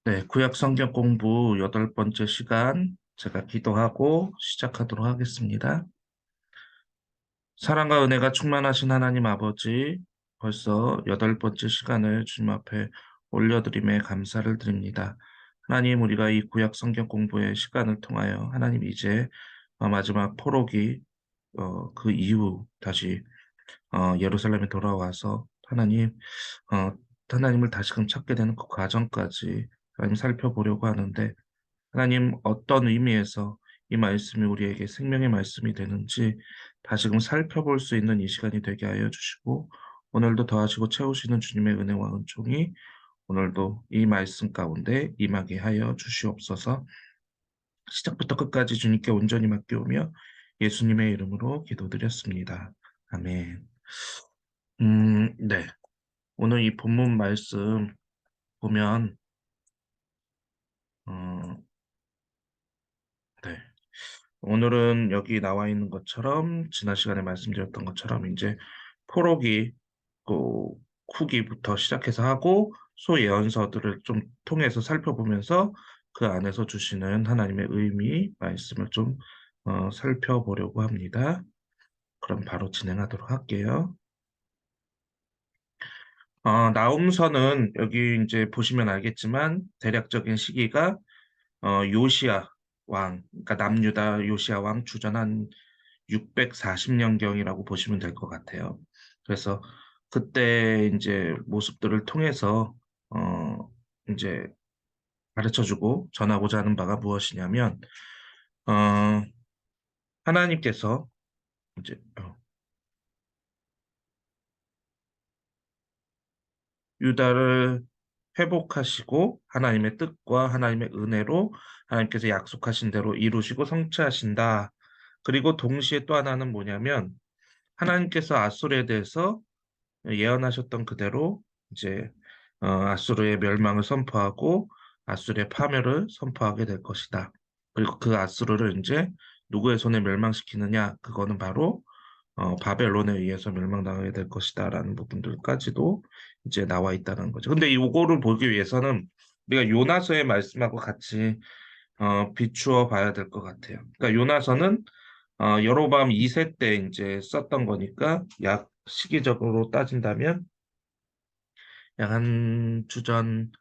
네, 구약 성경 공부 8번째 시간 제가 기도하고 시작하도록 하겠습니다. 사랑과 은혜가 충만하신 하나님 아버지, 벌써 8번째 시간을 주님 앞에 올려드림에 감사를 드립니다. 하나님, 우리가 이 구약 성경 공부의 시간을 통하여 하나님 이제 마지막 포로기 그 이후 다시 예루살렘에 돌아와서 어, 하나님을 다시금 찾게 되는 그 과정까지 하나님 살펴보려고 하는데 하나님 어떤 의미에서 이 말씀이 우리에게 생명의 말씀이 되는지 다시금 살펴볼 수 있는 이 시간이 되게 하여 주시고 오늘도 더하시고 채우시는 주님의 은혜와 은총이 오늘도 이 말씀 가운데 임하게 하여 주시옵소서. 시작부터 끝까지 주님께 온전히 맡겨오며 예수님의 이름으로 기도드렸습니다. 아멘. 네. 오늘 이 본문 말씀 보면 어, 네. 오늘은 여기 나와 있는 것처럼 지난 시간에 말씀드렸던 것처럼 이제 포로기 그 후기부터 시작해서 하고 소예언서들을 좀 통해서 살펴보면서 그 안에서 주시는 하나님의 의미 말씀을 좀 살펴보려고 합니다. 그럼 바로 진행하도록 할게요. 나움서는 여기 이제 보시면 알겠지만 대략적인 시기가 요시야 왕, 그러니까 남유다 요시야 왕 주전 한 640년경이라고 보시면 될 것 같아요. 그래서 그때 이제 모습들을 통해서 어 이제 가르쳐주고 전하고자 하는 바가 무엇이냐면 어 하나님께서 이제 유다를 회복하시고 하나님의 뜻과 하나님의 은혜로 하나님께서 약속하신 대로 이루시고 성취하신다. 그리고 동시에 또 하나는 뭐냐면 하나님께서 아수르에 대해서 예언하셨던 그대로 이제 아수르의 멸망을 선포하고 아수르의 파멸을 선포하게 될 것이다. 그리고 그 아수르를 이제 누구의 손에 멸망시키느냐? 그거는 바로 바벨론에 의해서 멸망당하게 될 것이다라는 부분들까지도 이제 나와 있다는 거죠. 근데 이거를 보기 위해서는 우리가 요나서의 말씀하고 같이 비추어 봐야 될 것 같아요. 그러니까 요나서는 여로보암 2세 때 이제 썼던 거니까 약 시기적으로 따진다면 약 한 주전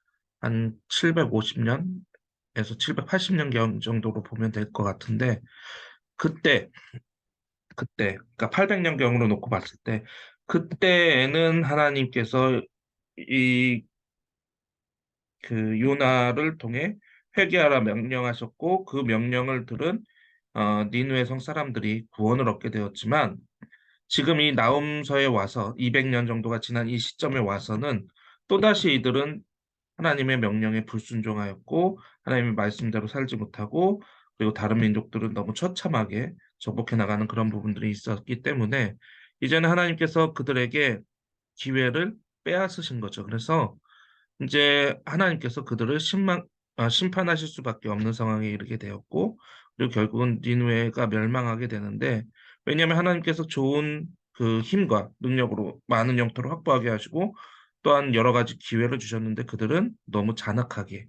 한 750년에서 780년 정도로 보면 될 것 같은데 그때 그러니까 800년경으로 놓고 봤을 때 그때에는 하나님께서 이 그 요나를 통해 회개하라 명령하셨고 그 명령을 들은 니느웨 성 사람들이 구원을 얻게 되었지만 지금 이 나홈서에 와서 200년 정도가 지난 이 시점에 와서는 또다시 이들은 하나님의 명령에 불순종하였고 하나님의 말씀대로 살지 못하고 그리고 다른 민족들은 너무 처참하게 정복해 나가는 그런 부분들이 있었기 때문에 이제는 하나님께서 그들에게 기회를 빼앗으신 거죠. 그래서 이제 하나님께서 그들을 심판하실 수밖에 없는 상황에 이르게 되었고 그리고 결국은 니느웨가 멸망하게 되는데 왜냐하면 하나님께서 좋은 그 힘과 능력으로 많은 영토를 확보하게 하시고 또한 여러 가지 기회를 주셨는데 그들은 너무 잔악하게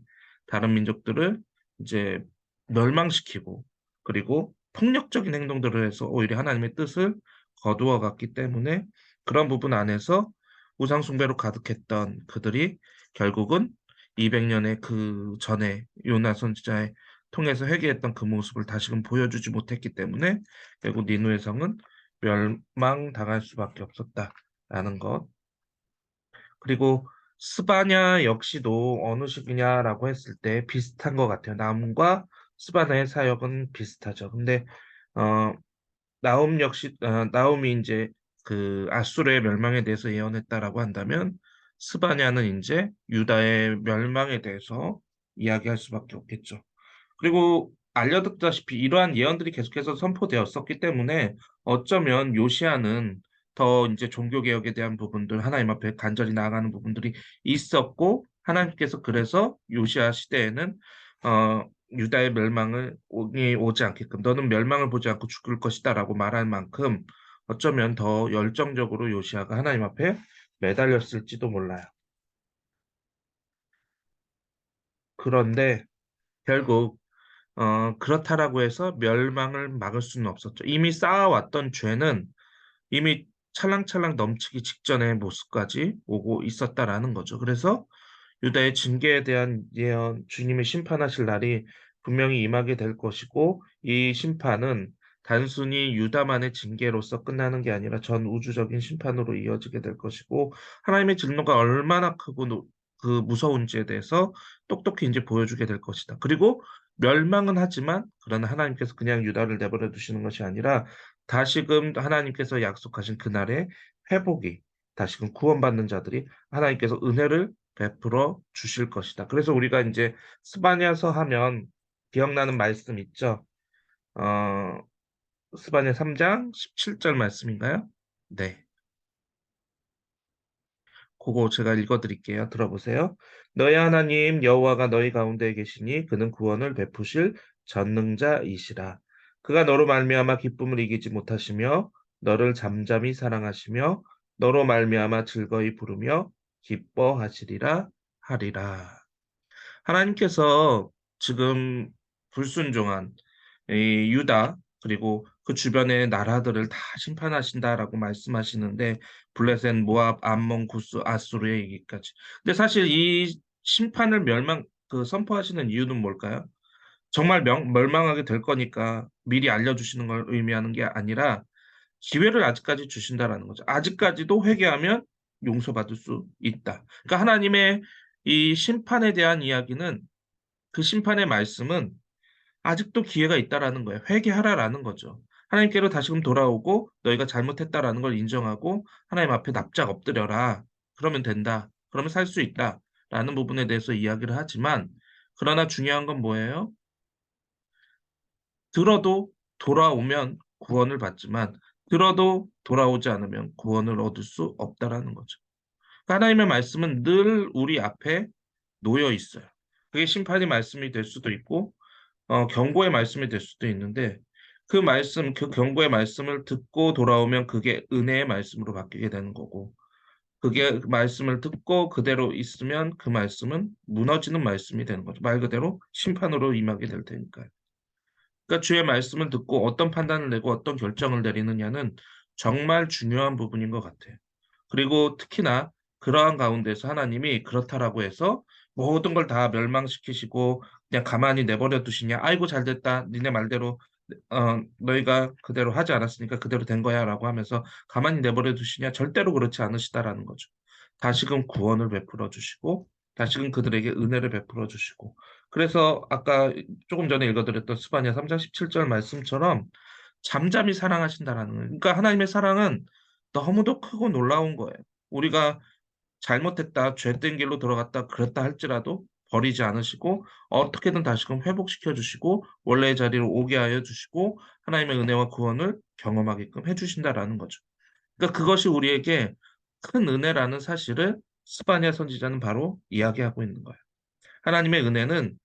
다른 민족들을 이제 멸망시키고 그리고 폭력적인 행동들을 해서 오히려 하나님의 뜻을 거두어 갔기 때문에 그런 부분 안에서 우상 숭배로 가득했던 그들이 결국은 200년의 그 전에 요나 선지자의 통해서 회개했던 그 모습을 다시금 보여주지 못했기 때문에 결국 니누의 성은 멸망당할 수밖에 없었다라는 것. 그리고 스바냐 역시도 어느 시기냐라고 했을 때 비슷한 것 같아요. 나움과 스바냐의 사역은 비슷하죠. 근데 어, 나움이 이제 그 아수르의 멸망에 대해서 예언했다라고 한다면 스바냐는 이제 유다의 멸망에 대해서 이야기할 수밖에 없겠죠. 그리고 알려듣다시피 이러한 예언들이 계속해서 선포되었었기 때문에 어쩌면 요시아는 더 이제 종교 개혁에 대한 부분들 하나님 앞에 간절히 나아가는 부분들이 있었고 하나님께서 그래서 요시아 시대에는 유다의 멸망을 오지 않게끔 너는 멸망을 보지 않고 죽을 것이다라고 말할 만큼 어쩌면 더 열정적으로 요시아가 하나님 앞에 매달렸을지도 몰라요. 그런데 결국 그렇다라고 해서 멸망을 막을 수는 없었죠. 이미 쌓아왔던 죄는 이미 찰랑찰랑 넘치기 직전의 모습까지 오고 있었다라는 거죠. 그래서 유다의 징계에 대한 예언, 주님이 심판하실 날이 분명히 임하게 될 것이고, 이 심판은 단순히 유다만의 징계로서 끝나는 게 아니라 전 우주적인 심판으로 이어지게 될 것이고, 하나님의 진노가 얼마나 크고 그 무서운지에 대해서 똑똑히 이제 보여주게 될 것이다. 그리고 멸망은 하지만, 그러나 하나님께서 그냥 유다를 내버려 두시는 것이 아니라, 다시금 하나님께서 약속하신 그날의 회복이, 다시금 구원받는 자들이 하나님께서 은혜를 베풀어 주실 것이다. 그래서 우리가 이제 스바냐서 하면 기억나는 말씀 있죠? 어, 스바냐 3장 17절 말씀인가요? 네. 그거 제가 읽어드릴게요. 들어보세요. 너희 하나님 여호와가 너희 가운데 계시니 그는 구원을 베푸실 전능자이시라. 그가 너로 말미암아 기쁨을 이기지 못하시며 너를 잠잠히 사랑하시며 너로 말미암아 즐거이 부르며 기뻐하시리라 하리라. 하나님께서 지금 불순종한 이 유다 그리고 그 주변의 나라들을 다 심판하신다라고 말씀하시는데 블레셋, 모압, 암몬, 구스, 아수르에 이기까지. 근데 사실 이 심판을 선포하시는 이유는 뭘까요? 정말 멸망하게 될 거니까 미리 알려주시는 걸 의미하는 게 아니라 기회를 아직까지 주신다라는 거죠. 아직까지도 회개하면 용서받을 수 있다. 그러니까 하나님의 이 심판에 대한 이야기는 그 심판의 말씀은 아직도 기회가 있다라는 거예요. 회개하라라는 거죠. 하나님께로 다시금 돌아오고 너희가 잘못했다라는 걸 인정하고 하나님 앞에 납작 엎드려라. 그러면 된다. 그러면 살 수 있다. 라는 부분에 대해서 이야기를 하지만 그러나 중요한 건 뭐예요? 들어도 돌아오면 구원을 받지만 들어도 돌아오지 않으면 구원을 얻을 수 없다라는 거죠. 하나님의 말씀은 늘 우리 앞에 놓여 있어요. 그게 심판의 말씀이 될 수도 있고 경고의 말씀이 될 수도 있는데 그 말씀, 그 경고의 말씀을 듣고 돌아오면 그게 은혜의 말씀으로 바뀌게 되는 거고 그게 그 말씀을 듣고 그대로 있으면 그 말씀은 무너지는 말씀이 되는 거죠. 말 그대로 심판으로 임하게 될 테니까요. 그러니까 주의 말씀을 듣고 어떤 판단을 내고 어떤 결정을 내리느냐는 정말 중요한 부분인 것 같아요. 그리고 특히나 그러한 가운데서 하나님이 그렇다라고 해서 모든 걸 다 멸망시키시고 그냥 가만히 내버려 두시냐? 아이고 잘 됐다. 니네 말대로 너희가 그대로 하지 않았으니까 그대로 된 거야라고 하면서 가만히 내버려 두시냐? 절대로 그렇지 않으시다라는 거죠. 다시금 구원을 베풀어 주시고 다시금 그들에게 은혜를 베풀어 주시고 그래서 아까 조금 전에 읽어드렸던 스바냐 3장 17절 말씀처럼 잠잠히 사랑하신다라는 거예요. 그러니까 하나님의 사랑은 너무도 크고 놀라운 거예요. 우리가 잘못했다, 죄된 길로 들어갔다, 그랬다 할지라도 버리지 않으시고 어떻게든 다시금 회복시켜 주시고 원래의 자리로 오게 하여 주시고 하나님의 은혜와 구원을 경험하게끔 해주신다라는 거죠. 그러니까 그것이 우리에게 큰 은혜라는 사실을 스바냐 선지자는 바로 이야기하고 있는 거예요. 하나님의 은혜는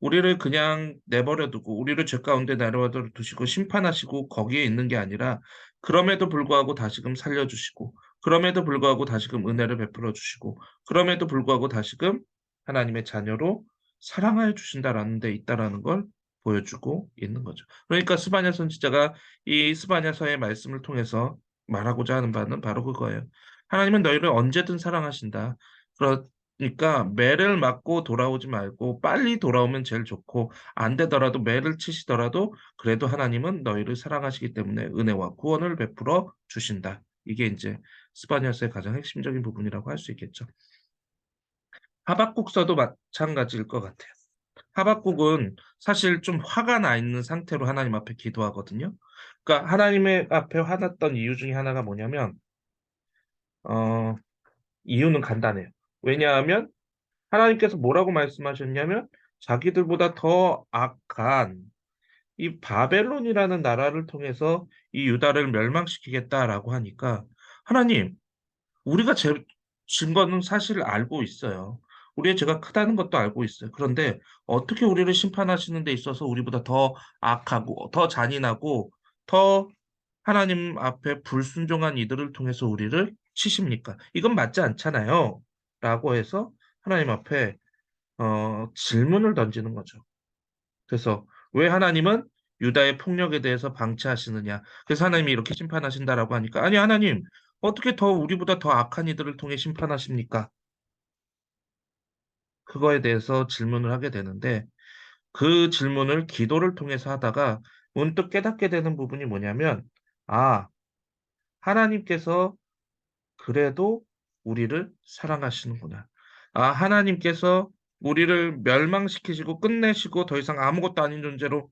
우리를 그냥 내버려 두고 우리를 죄 가운데 내버려 두시고 심판하시고 거기에 있는 게 아니라 그럼에도 불구하고 다시금 살려주시고 그럼에도 불구하고 다시금 은혜를 베풀어 주시고 그럼에도 불구하고 다시금 하나님의 자녀로 사랑하여 주신다라는 데 있다라는 걸 보여주고 있는 거죠. 그러니까 스바냐 선지자가 이 스바냐서의 말씀을 통해서 말하고자 하는 바는 바로 그거예요. 하나님은 너희를 언제든 사랑하신다. 그러니까 매를 맞고 돌아오지 말고 빨리 돌아오면 제일 좋고 안 되더라도 매를 치시더라도 그래도 하나님은 너희를 사랑하시기 때문에 은혜와 구원을 베풀어 주신다. 이게 이제 스바냐서의 가장 핵심적인 부분이라고 할 수 있겠죠. 하박국서도 마찬가지일 것 같아요. 하박국은 사실 좀 화가 나 있는 상태로 하나님 앞에 기도하거든요. 그러니까 하나님의 앞에 화났던 이유 중에 하나가 뭐냐면 어, 이유는 간단해요. 왜냐하면 하나님께서 뭐라고 말씀하셨냐면 자기들보다 더 악한 이 바벨론이라는 나라를 통해서 이 유다를 멸망시키겠다라고 하니까 하나님, 우리가 진 거는 사실 알고 있어요. 우리의 죄가 크다는 것도 알고 있어요. 그런데 어떻게 우리를 심판하시는 데 있어서 우리보다 더 악하고 더 잔인하고 더 하나님 앞에 불순종한 이들을 통해서 우리를 치십니까? 이건 맞지 않잖아요. 라고 해서 하나님 앞에 질문을 던지는 거죠. 그래서 왜 하나님은 유다의 폭력에 대해서 방치하시느냐? 그래서 하나님이 이렇게 심판하신다라고 하니까 아니 하나님 어떻게 더 우리보다 더 악한 이들을 통해 심판하십니까? 그거에 대해서 질문을 하게 되는데 그 질문을 기도를 통해서 하다가 문득 깨닫게 되는 부분이 뭐냐면 아, 하나님께서 그래도 우리를 사랑하시는구나. 아, 하나님께서 우리를 멸망시키시고 끝내시고 더 이상 아무것도 아닌 존재로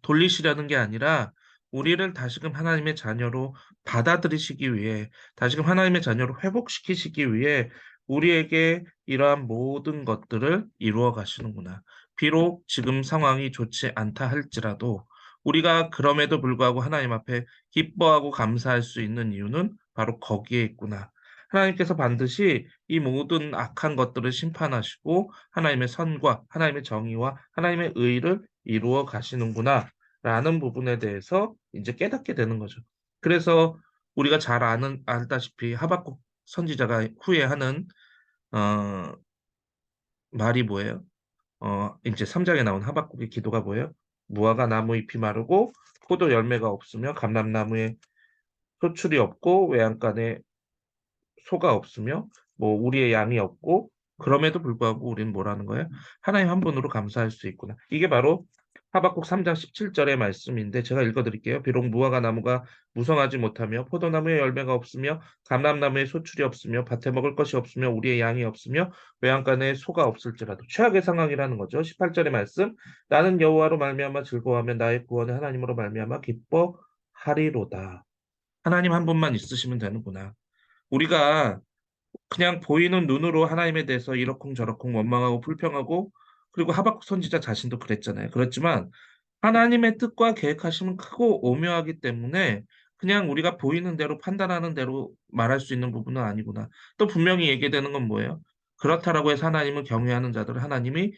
돌리시려는 게 아니라 우리를 다시금 하나님의 자녀로 받아들이시기 위해, 다시금 하나님의 자녀로 회복시키시기 위해 우리에게 이러한 모든 것들을 이루어 가시는구나. 비록 지금 상황이 좋지 않다 할지라도 우리가 그럼에도 불구하고 하나님 앞에 기뻐하고 감사할 수 있는 이유는 바로 거기에 있구나. 하나님께서 반드시 이 모든 악한 것들을 심판하시고 하나님의 선과 하나님의 정의와 하나님의 의를 이루어 가시는구나. 라는 부분에 대해서 이제 깨닫게 되는 거죠. 그래서 우리가 잘 알다시피 하박국 선지자가 후에 하는 어, 말이 뭐예요? 이제 3장에 나온 하박국의 기도가 뭐예요? 무화과 나무 잎이 마르고 포도 열매가 없으며 감람나무에 소출이 없고 외양간에 소가 없으며 뭐 우리의 양이 없고 그럼에도 불구하고 우리는 뭐라는 거예요? 하나님 한 분으로 감사할 수 있구나. 이게 바로 하박국 3장 17절의 말씀인데 제가 읽어드릴게요. 비록 무화과 나무가 무성하지 못하며 포도나무에 열매가 없으며 감람나무에 소출이 없으며 밭에 먹을 것이 없으며 우리의 양이 없으며 외양간에 소가 없을지라도 최악의 상황이라는 거죠. 18절의 말씀 나는 여호와로 말미암아 즐거워하며 나의 구원의 하나님으로 말미암아 기뻐하리로다. 하나님 한 분만 있으시면 되는구나. 우리가 그냥 보이는 눈으로 하나님에 대해서 이러쿵저러쿵 원망하고 불평하고 그리고 하박국 선지자 자신도 그랬잖아요. 그렇지만 하나님의 뜻과 계획하심은 크고 오묘하기 때문에 그냥 우리가 보이는 대로 판단하는 대로 말할 수 있는 부분은 아니구나. 또 분명히 얘기되는 건 뭐예요? 그렇다라고 해서 하나님을 경외하는 자들을 하나님이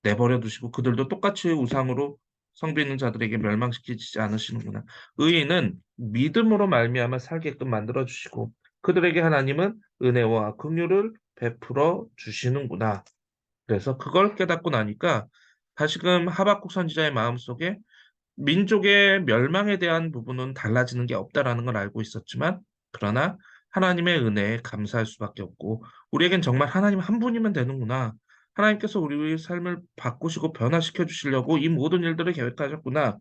내버려 두시고 그들도 똑같이 우상으로 성비는 자들에게 멸망시키지 않으시는구나. 의인은 믿음으로 말미암아 살게끔 만들어 주시고 그들에게 하나님은 은혜와 긍휼을 베풀어 주시는구나. 그래서 그걸 깨닫고 나니까 다시금 하박국 선지자의 마음속에 민족의 멸망에 대한 부분은 달라지는 게 없다라는 걸 알고 있었지만 그러나 하나님의 은혜에 감사할 수밖에 없고 우리에겐 정말 하나님 한 분이면 되는구나. 하나님께서 우리의 삶을 바꾸시고 변화시켜 주시려고 이 모든 일들을 계획하셨구나.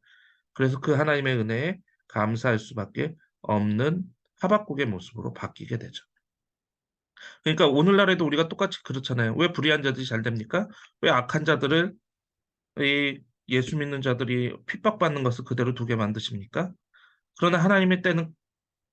그래서 그 하나님의 은혜에 감사할 수밖에 없는 하박국의 모습으로 바뀌게 되죠. 그러니까 오늘날에도 우리가 똑같이 그렇잖아요. 왜 불의한 자들이 잘 됩니까? 왜 악한 자들을 이 예수 믿는 자들이 핍박받는 것을 그대로 두게 만드십니까? 그러나 하나님의 때는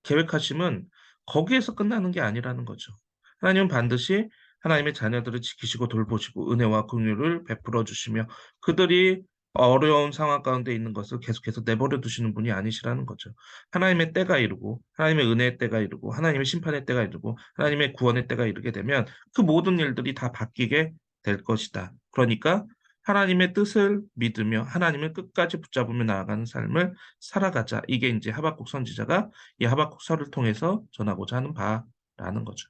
계획하심은 거기에서 끝나는 게 아니라는 거죠. 하나님은 반드시 하나님의 자녀들을 지키시고 돌보시고 은혜와 긍휼을 베풀어 주시며 그들이 어려운 상황 가운데 있는 것을 계속해서 내버려 두시는 분이 아니시라는 거죠. 하나님의 때가 이르고 하나님의 은혜의 때가 이르고 하나님의 심판의 때가 이르고 하나님의 구원의 때가 이르게 되면 그 모든 일들이 다 바뀌게 될 것이다. 그러니까 하나님의 뜻을 믿으며 하나님을 끝까지 붙잡으며 나아가는 삶을 살아가자. 이게 이제 하박국 선지자가 이 하박국서를 통해서 전하고자 하는 바라는 거죠.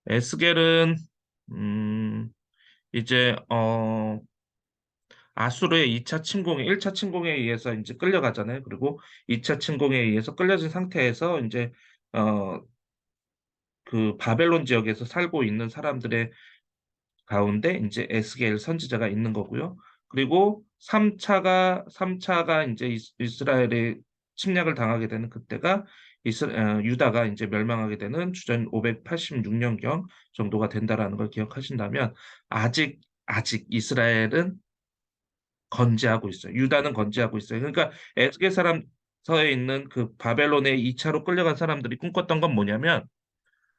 에스겔은 음, 이제 아수르의 2차 침공에 1차 침공에 의해서 이제 끌려가잖아요. 그리고 2차 침공에 의해서 끌려진 상태에서 이제 어, 그 바벨론 지역에서 살고 있는 사람들의 가운데 이제 에스겔 선지자가 있는 거고요. 그리고 3차가 이제 이스라엘의 침략을 당하게 되는 그때가 유다가 이제 멸망하게 되는 주전 586년경 정도가 된다라는 걸 기억하신다면 아직 이스라엘은 건재하고 있어요. 유다는 건재하고 있어요. 그러니까 에스겔 사람서에 있는 그 바벨론의 2차로 끌려간 사람들이 꿈꿨던 건 뭐냐면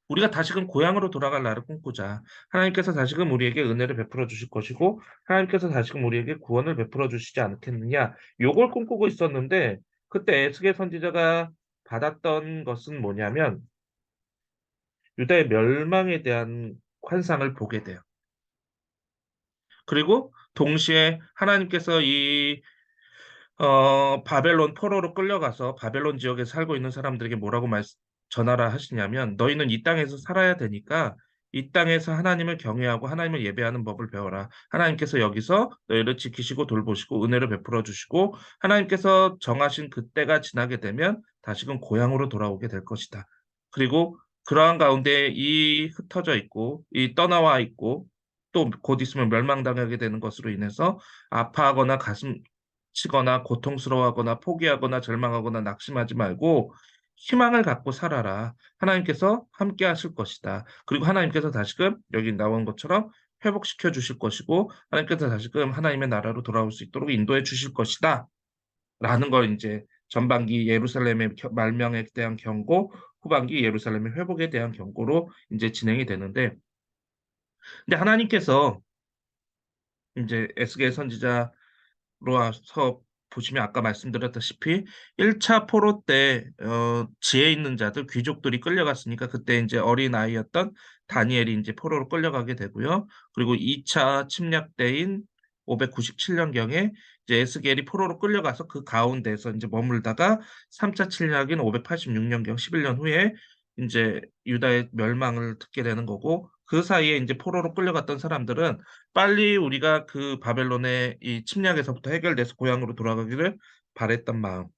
우리가 다시금 고향으로 돌아갈 날을 꿈꾸자. 하나님께서 다시금 우리에게 은혜를 베풀어 주실 것이고, 하나님께서 다시금 우리에게 구원을 베풀어 주시지 않겠느냐. 요걸 꿈꾸고 있었는데, 그때 에스겔 선지자가 받았던 것은 뭐냐면, 유다의 멸망에 대한 환상을 보게 돼요. 그리고 동시에 하나님께서 바벨론 포로로 끌려가서 바벨론 지역에 살고 있는 사람들에게 뭐라고 전하라 하시냐면 너희는 이 땅에서 살아야 되니까 이 땅에서 하나님을 경외하고 하나님을 예배하는 법을 배워라. 하나님께서 여기서 너희를 지키시고 돌보시고 은혜를 베풀어 주시고 하나님께서 정하신 그때가 지나게 되면 다시금 고향으로 돌아오게 될 것이다. 그리고 그러한 가운데 이 흩어져 있고 이 떠나와 있고 또 곧 있으면 멸망당하게 되는 것으로 인해서 아파하거나 가슴 치거나 고통스러워하거나 포기하거나 절망하거나 낙심하지 말고 희망을 갖고 살아라. 하나님께서 함께 하실 것이다. 그리고 하나님께서 다시금 여기 나온 것처럼 회복시켜 주실 것이고 하나님께서 다시금 하나님의 나라로 돌아올 수 있도록 인도해 주실 것이다. 라는 걸 이제 전반기 예루살렘의 말명에 대한 경고, 후반기 예루살렘의 회복에 대한 경고로 이제 진행이 되는데, 근데 하나님께서 이제 에스겔 선지자 로와서 보시면 아까 말씀드렸다시피 1차 포로 때 지혜 있는 자들 귀족들이 끌려갔으니까 그때 이제 어린 아이였던 다니엘이 이제 포로로 끌려가게 되고요. 그리고 2차 침략 때인 597년경에 이제 에스겔이 포로로 끌려가서 그 가운데서 이제 머물다가 3차 침략인 586년경 11년 후에 이제 유다의 멸망을 듣게 되는 거고 그 사이에 이제 포로로 끌려갔던 사람들은 빨리 우리가 그 바벨론의 이 침략에서부터 해결돼서 고향으로 돌아가기를 바랬던 마음이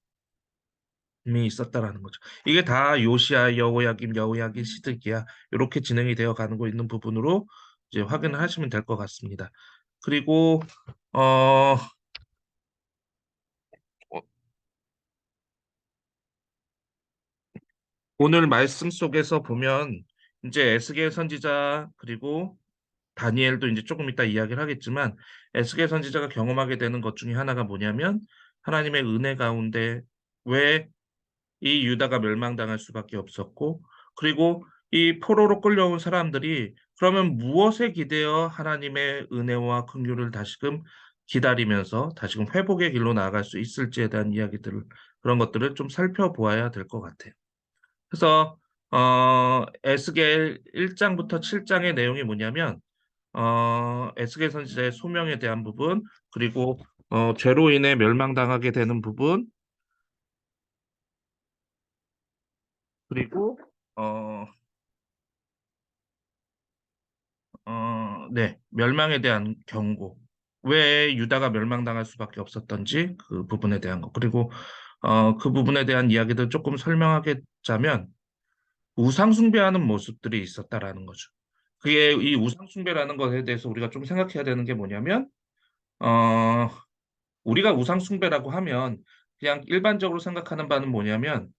있었다라는 거죠. 이게 다 요시야, 여호야김, 여호야긴, 시드기야 이렇게 진행이 되어 가고 있는 부분으로 이제 확인을 하시면 될 것 같습니다. 그리고 어, 오늘 말씀 속에서 보면 이제 에스겔 선지자 그리고 다니엘도 이제 조금 이따 이야기를 하겠지만 에스겔 선지자가 경험하게 되는 것 중에 하나가 뭐냐면 하나님의 은혜 가운데 왜 이 유다가 멸망당할 수밖에 없었고 그리고 이 포로로 끌려온 사람들이 그러면 무엇에 기대어 하나님의 은혜와 긍휼을 다시금 기다리면서 다시금 회복의 길로 나아갈 수 있을지에 대한 이야기들을 그런 것들을 좀 살펴보아야 될 것 같아요. 그래서 에스겔 1장부터 7장의 내용이 뭐냐면 에스겔 선지자의 소명에 대한 부분 그리고 죄로 인해 멸망당하게 되는 부분 그리고 어, 네, 멸망에 대한 경고. 왜 유다가 멸망당할 수밖에 없었던지 그 부분에 대한 거. 그리고 그 부분에 대한 이야기도 조금 설명하겠자면 우상 숭배하는 모습들이 있었다라는 거죠. 그게 이 우상 숭배라는 것에 대해서 우리가 좀 생각해야 되는 게 뭐냐면 어, 우리가 우상 숭배라고 하면 그냥 일반적으로 생각하는 바는 뭐냐면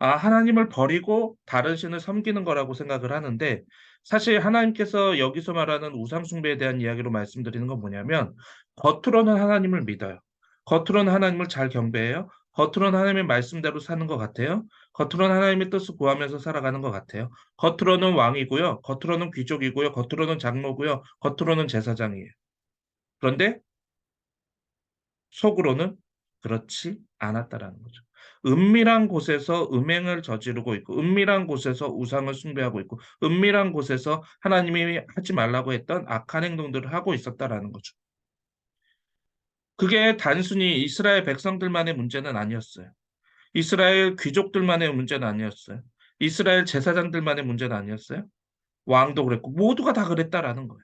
하나님을 버리고 다른 신을 섬기는 거라고 생각을 하는데 사실 하나님께서 여기서 말하는 우상 숭배에 대한 이야기로 말씀드리는 건 뭐냐면 겉으로는 하나님을 믿어요. 겉으로는 하나님을 잘 경배해요. 겉으로는 하나님의 말씀대로 사는 것 같아요. 겉으로는 하나님의 뜻을 구하면서 살아가는 것 같아요. 겉으로는 왕이고요. 겉으로는 귀족이고요. 겉으로는 장로고요. 겉으로는 제사장이에요. 그런데 속으로는 그렇지 않았다라는 거죠. 은밀한 곳에서 음행을 저지르고 있고, 은밀한 곳에서 우상을 숭배하고 있고, 은밀한 곳에서 하나님이 하지 말라고 했던 악한 행동들을 하고 있었다라는 거죠. 그게 단순히 이스라엘 백성들만의 문제는 아니었어요. 이스라엘 귀족들만의 문제는 아니었어요. 이스라엘 제사장들만의 문제는 아니었어요. 왕도 그랬고, 모두가 다 그랬다라는 거예요.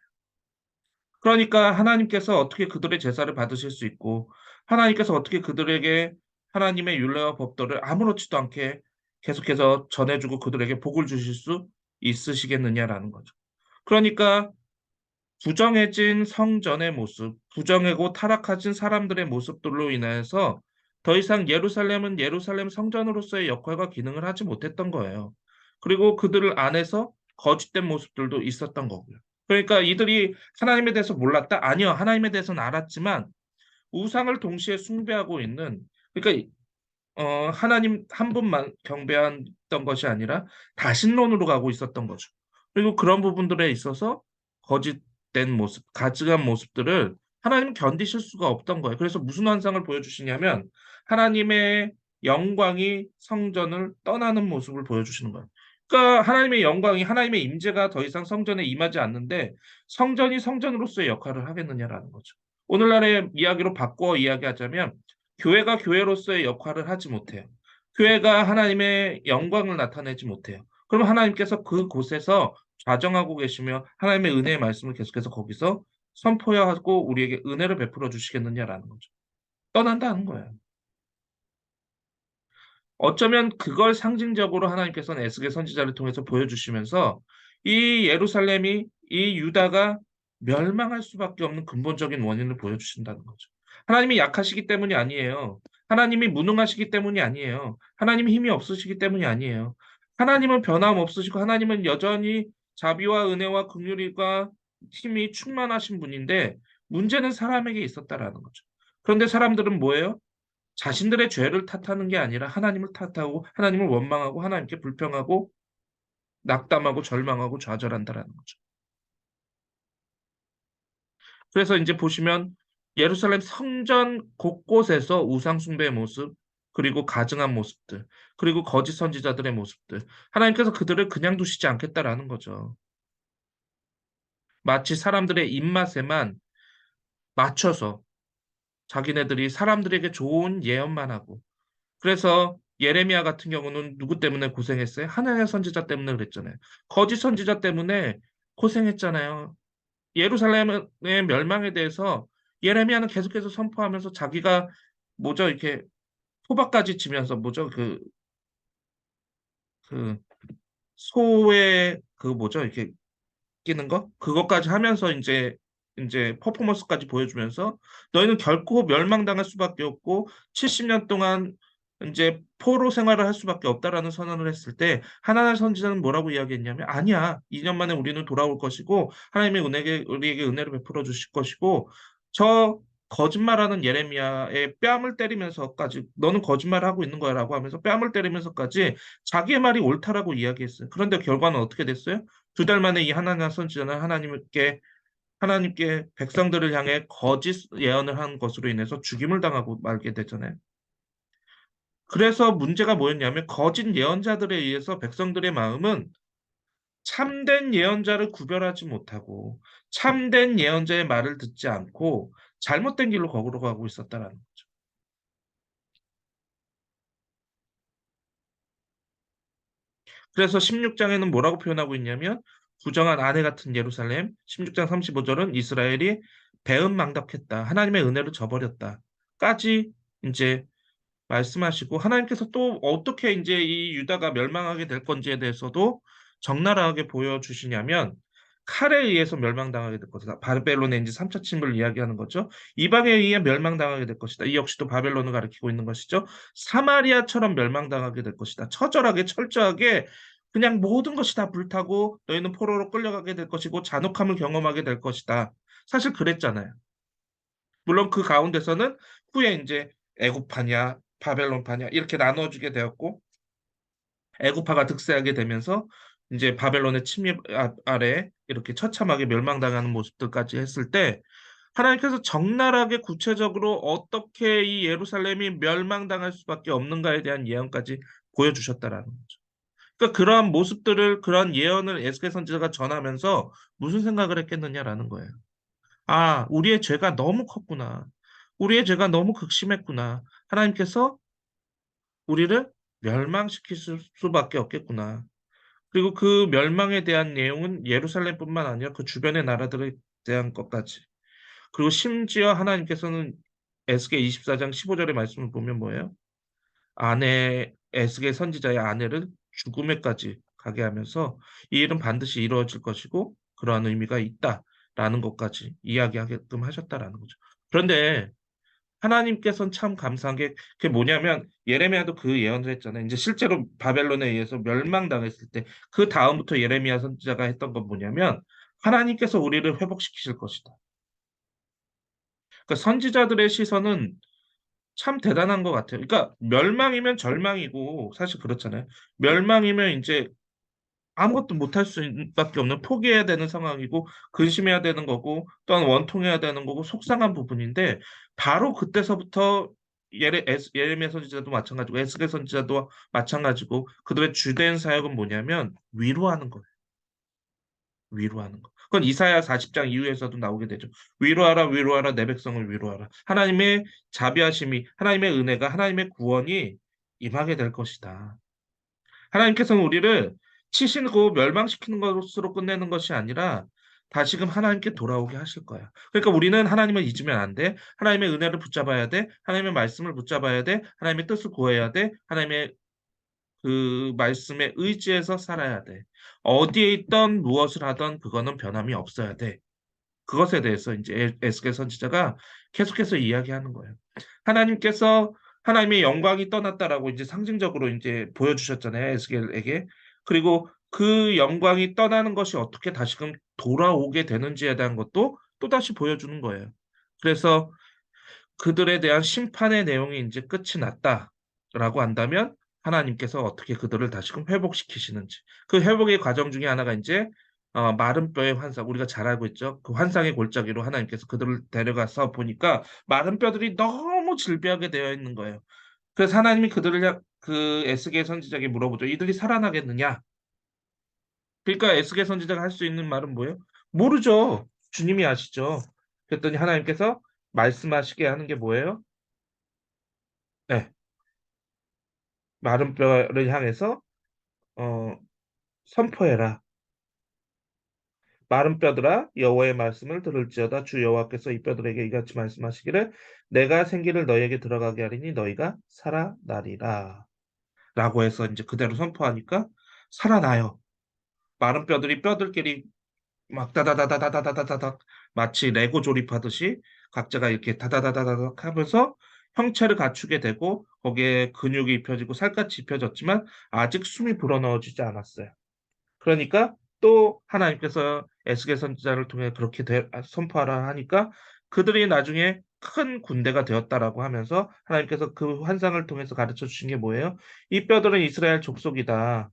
그러니까 하나님께서 어떻게 그들의 제사를 받으실 수 있고 하나님께서 어떻게 그들에게 하나님의 율례와 법도를 아무렇지도 않게 계속해서 전해주고 그들에게 복을 주실 수 있으시겠느냐라는 거죠. 그러니까 부정해진 성전의 모습, 부정하고 타락해진 사람들의 모습들로 인해서 더 이상 예루살렘은 예루살렘 성전으로서의 역할과 기능을 하지 못했던 거예요. 그리고 그들 안에서 거짓된 모습들도 있었던 거고요. 그러니까 이들이 하나님에 대해서 몰랐다? 아니요. 하나님에 대해서는 알았지만 우상을 동시에 숭배하고 있는 그러니까 하나님 한 분만 경배했던 것이 아니라 다신론으로 가고 있었던 거죠. 그리고 그런 부분들에 있어서 거짓된 모습, 가증한 모습들을 하나님은 견디실 수가 없던 거예요. 그래서 무슨 환상을 보여주시냐면 하나님의 영광이 성전을 떠나는 모습을 보여주시는 거예요. 그러니까 하나님의 영광이 하나님의 임재가 더 이상 성전에 임하지 않는데 성전이 성전으로서의 역할을 하겠느냐라는 거죠. 오늘날의 이야기로 바꿔 이야기하자면 교회가 교회로서의 역할을 하지 못해요. 교회가 하나님의 영광을 나타내지 못해요. 그럼 하나님께서 그곳에서 좌정하고 계시며 하나님의 은혜의 말씀을 계속해서 거기서 선포하고 우리에게 은혜를 베풀어 주시겠느냐라는 거죠. 떠난다는 거예요. 어쩌면 그걸 상징적으로 하나님께서는 에스겔 선지자를 통해서 보여주시면서 이 예루살렘이 이 유다가 멸망할 수밖에 없는 근본적인 원인을 보여주신다는 거죠. 하나님이 약하시기 때문이 아니에요. 하나님이 무능하시기 때문이 아니에요. 하나님이 힘이 없으시기 때문이 아니에요. 하나님은 변함없으시고 하나님은 여전히 자비와 은혜와 긍휼과 힘이 충만하신 분인데 문제는 사람에게 있었다라는 거죠. 그런데 사람들은 뭐예요? 자신들의 죄를 탓하는 게 아니라 하나님을 탓하고 하나님을 원망하고 하나님께 불평하고 낙담하고 절망하고 좌절한다라는 거죠. 그래서 이제 보시면 예루살렘 성전 곳곳에서 우상 숭배의 모습, 그리고 가증한 모습들, 그리고 거짓 선지자들의 모습들, 하나님께서 그들을 그냥 두시지 않겠다라는 거죠. 마치 사람들의 입맛에만 맞춰서 자기네들이 사람들에게 좋은 예언만 하고, 그래서 예레미야 같은 경우는 누구 때문에 고생했어요? 하나님의 선지자 때문에 그랬잖아요. 거짓 선지자 때문에 고생했잖아요. 예루살렘의 멸망에 대해서 예레미야는 계속해서 선포하면서 자기가 뭐죠? 이렇게 호박까지 치면서 뭐죠? 그 소의 그 뭐죠? 이렇게 끼는 거? 그것까지 하면서 이제 퍼포먼스까지 보여주면서 너희는 결코 멸망당할 수밖에 없고 70년 동안 이제 포로 생활을 할 수밖에 없다라는 선언을 했을 때 하나님 선지자는 뭐라고 이야기했냐면 아니야. 2년 만에 우리는 돌아올 것이고 하나님의 은혜게 우리에게 은혜를 베풀어 주실 것이고 저 거짓말하는 예레미야의 뺨을 때리면서까지 너는 거짓말하고 있는 거야라고 하면서 뺨을 때리면서까지 자기의 말이 옳다라고 이야기했어요. 그런데 결과는 어떻게 됐어요? 2달 만에 이 하나님 선지자는 하나님께 백성들을 향해 거짓 예언을 한 것으로 인해서 죽임을 당하고 말게 되잖아요. 그래서 문제가 뭐였냐면 거짓 예언자들에 의해서 백성들의 마음은 참된 예언자를 구별하지 못하고 참된 예언자의 말을 듣지 않고 잘못된 길로 거꾸로 가고 있었다라는 거죠. 그래서 16장에는 뭐라고 표현하고 있냐면 부정한 아내 같은 예루살렘, 16장 35절은 이스라엘이 배은망덕했다. 하나님의 은혜를 저버렸다. 까지 이제 말씀하시고 하나님께서 또 어떻게 이제 이 유다가 멸망하게 될 건지에 대해서도 적나라하게 보여주시냐면 칼에 의해서 멸망당하게 될 것이다. 바벨론의 이제 3차 침을 이야기하는 거죠. 이방에 의해 멸망당하게 될 것이다. 이 역시도 바벨론을 가리키고 있는 것이죠. 사마리아처럼 멸망당하게 될 것이다. 처절하게 철저하게 그냥 모든 것이 다 불타고 너희는 포로로 끌려가게 될 것이고 잔혹함을 경험하게 될 것이다. 사실 그랬잖아요. 물론 그 가운데서는 후에 이제 애굽파냐 바벨론파냐 이렇게 나눠주게 되었고 애굽파가 득세하게 되면서 이제 바벨론의 침입 아래 이렇게 처참하게 멸망당하는 모습들까지 했을 때 하나님께서 적나라하게 구체적으로 어떻게 이 예루살렘이 멸망당할 수밖에 없는가에 대한 예언까지 보여주셨다라는 거죠. 그러니까 그러한 모습들을 그러한 예언을 에스겔 선지자가 전하면서 무슨 생각을 했겠느냐라는 거예요. 아, 우리의 죄가 너무 컸구나. 우리의 죄가 너무 극심했구나. 하나님께서 우리를 멸망시킬 수밖에 없겠구나. 그리고 그 멸망에 대한 내용은 예루살렘뿐만 아니라 그 주변의 나라들에 대한 것까지. 그리고 심지어 하나님께서는 에스겔 24장 15절의 말씀을 보면 뭐예요? 에스겔 선지자의 아내를 죽음에까지 가게 하면서 이 일은 반드시 이루어질 것이고 그러한 의미가 있다라는 것까지 이야기하게끔 하셨다라는 거죠. 그런데 하나님께서는 참 감사한 게 그게 뭐냐면 예레미야도 그 예언을 했잖아요. 이제 실제로 바벨론에 의해서 멸망당했을 때 그 다음부터 예레미야 선지자가 했던 건 뭐냐면 하나님께서 우리를 회복시키실 것이다. 그러니까 선지자들의 시선은 참 대단한 것 같아요. 그러니까 멸망이면 절망이고 사실 그렇잖아요. 멸망이면 이제 아무것도 못할 수밖에 없는 포기해야 되는 상황이고 근심해야 되는 거고 또한 원통해야 되는 거고 속상한 부분인데 바로 그때서부터 예레미야 선지자도 마찬가지고 에스겔 선지자도 마찬가지고 그들의 주된 사역은 뭐냐면 위로하는 거예요. 위로하는 거. 그건 이사야 40장 이후에서도 나오게 되죠. 위로하라, 위로하라, 내 백성을 위로하라. 하나님의 자비하심이, 하나님의 은혜가, 하나님의 구원이 임하게 될 것이다. 하나님께서는 우리를 치시고 멸망시키는 것으로 끝내는 것이 아니라 다시금 하나님께 돌아오게 하실 거야. 그러니까 우리는 하나님을 잊으면 안 돼. 하나님의 은혜를 붙잡아야 돼. 하나님의 말씀을 붙잡아야 돼. 하나님의 뜻을 구해야 돼. 하나님의 그 말씀에 의지해서 살아야 돼. 어디에 있던 무엇을 하던 그거는 변함이 없어야 돼. 그것에 대해서 이제 에스겔 선지자가 계속해서 이야기하는 거예요. 하나님께서 하나님의 영광이 떠났다라고 이제 상징적으로 이제 보여주셨잖아요, 에스겔에게. 그리고 그 영광이 떠나는 것이 어떻게 다시금 돌아오게 되는지에 대한 것도 또다시 보여주는 거예요. 그래서 그들에 대한 심판의 내용이 이제 끝이 났다라고 한다면 하나님께서 어떻게 그들을 다시금 회복시키시는지 그 회복의 과정 중에 하나가 이제 마른 뼈의 환상 우리가 잘 알고 있죠. 그 환상의 골짜기로 하나님께서 그들을 데려가서 보니까 마른 뼈들이 너무 질비하게 되어 있는 거예요. 그래서 하나님이 그 에스겔 선지자에게 물어보죠. 이들이 살아나겠느냐? 그러니까 에스겔 선지자가 할 수 있는 말은 뭐예요? 모르죠. 주님이 아시죠. 그랬더니 하나님께서 말씀하시게 하는 게 뭐예요? 네, 마른 뼈를 향해서 어, 선포해라. 마른 뼈들아 여호와의 말씀을 들을지어다 주 여호와께서 이 뼈들에게 이같이 말씀하시기를 내가 생기를 너희에게 들어가게 하리니 너희가 살아나리라. 라고 해서 이제 그대로 선포하니까 살아나요. 마른 뼈들이 뼈들끼리 막 다다다다다다다다닥 마치 레고 조립하듯이 각자가 이렇게 다다다다다닥 하면서 형체를 갖추게 되고 거기에 근육이 입혀지고 살갗이 입혀졌지만 아직 숨이 불어넣어지지 않았어요. 그러니까 또 하나님께서 에스겔 선지자를 통해 그렇게 선포하라 하니까 그들이 나중에 큰 군대가 되었다라고 하면서 하나님께서 그 환상을 통해서 가르쳐 주신 게 뭐예요? 이 뼈들은 이스라엘 족속이다.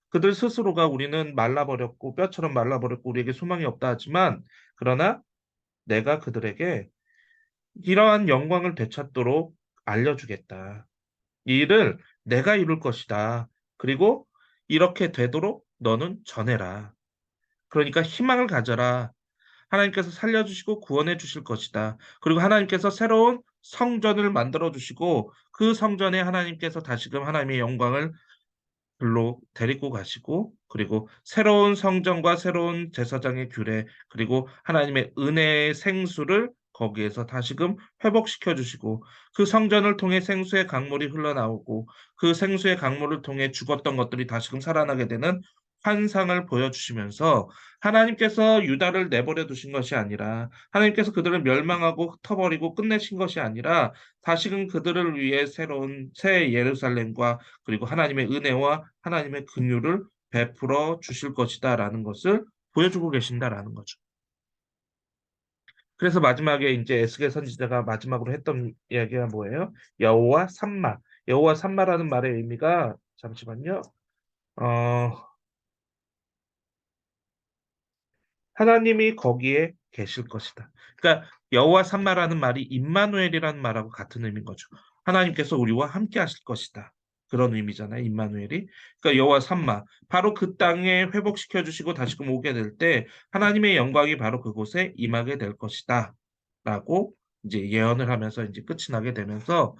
그들 스스로가 우리는 말라버렸고 뼈처럼 말라버렸고 우리에게 소망이 없다 하지만 그러나 내가 그들에게 이러한 영광을 되찾도록 알려주겠다. 이 일을 내가 이룰 것이다. 그리고 이렇게 되도록 너는 전해라. 그러니까 희망을 가져라. 하나님께서 살려주시고 구원해 주실 것이다. 그리고 하나님께서 새로운 성전을 만들어 주시고 그 성전에 하나님께서 다시금 하나님의 영광을 글로 데리고 가시고 그리고 새로운 성전과 새로운 제사장의 규례 그리고 하나님의 은혜의 생수를 거기에서 다시금 회복시켜 주시고 그 성전을 통해 생수의 강물이 흘러나오고 그 생수의 강물을 통해 죽었던 것들이 다시금 살아나게 되는 환상을 보여주시면서 하나님께서 유다를 내버려 두신 것이 아니라 하나님께서 그들을 멸망하고 흩어버리고 끝내신 것이 아니라 다시금 그들을 위해 새로운 새 예루살렘과 그리고 하나님의 은혜와 하나님의 긍휼을 베풀어 주실 것이다라는 것을 보여주고 계신다라는 거죠. 그래서 마지막에 이제 에스겔 선지자가 마지막으로 했던 이야기가 뭐예요? 여호와 삼마. 여호와 삼마라는 말의 의미가 잠시만요. 어, 하나님이 거기에 계실 것이다. 그러니까 여호와 삼마라는 말이 임마누엘이라는 말하고 같은 의미인 거죠. 하나님께서 우리와 함께 하실 것이다. 그런 의미잖아요. 임마누엘이. 그러니까 여호와 삼마. 바로 그 땅에 회복시켜 주시고 다시금 오게 될 때 하나님의 영광이 바로 그곳에 임하게 될 것이다. 라고 이제 예언을 하면서 이제 끝이 나게 되면서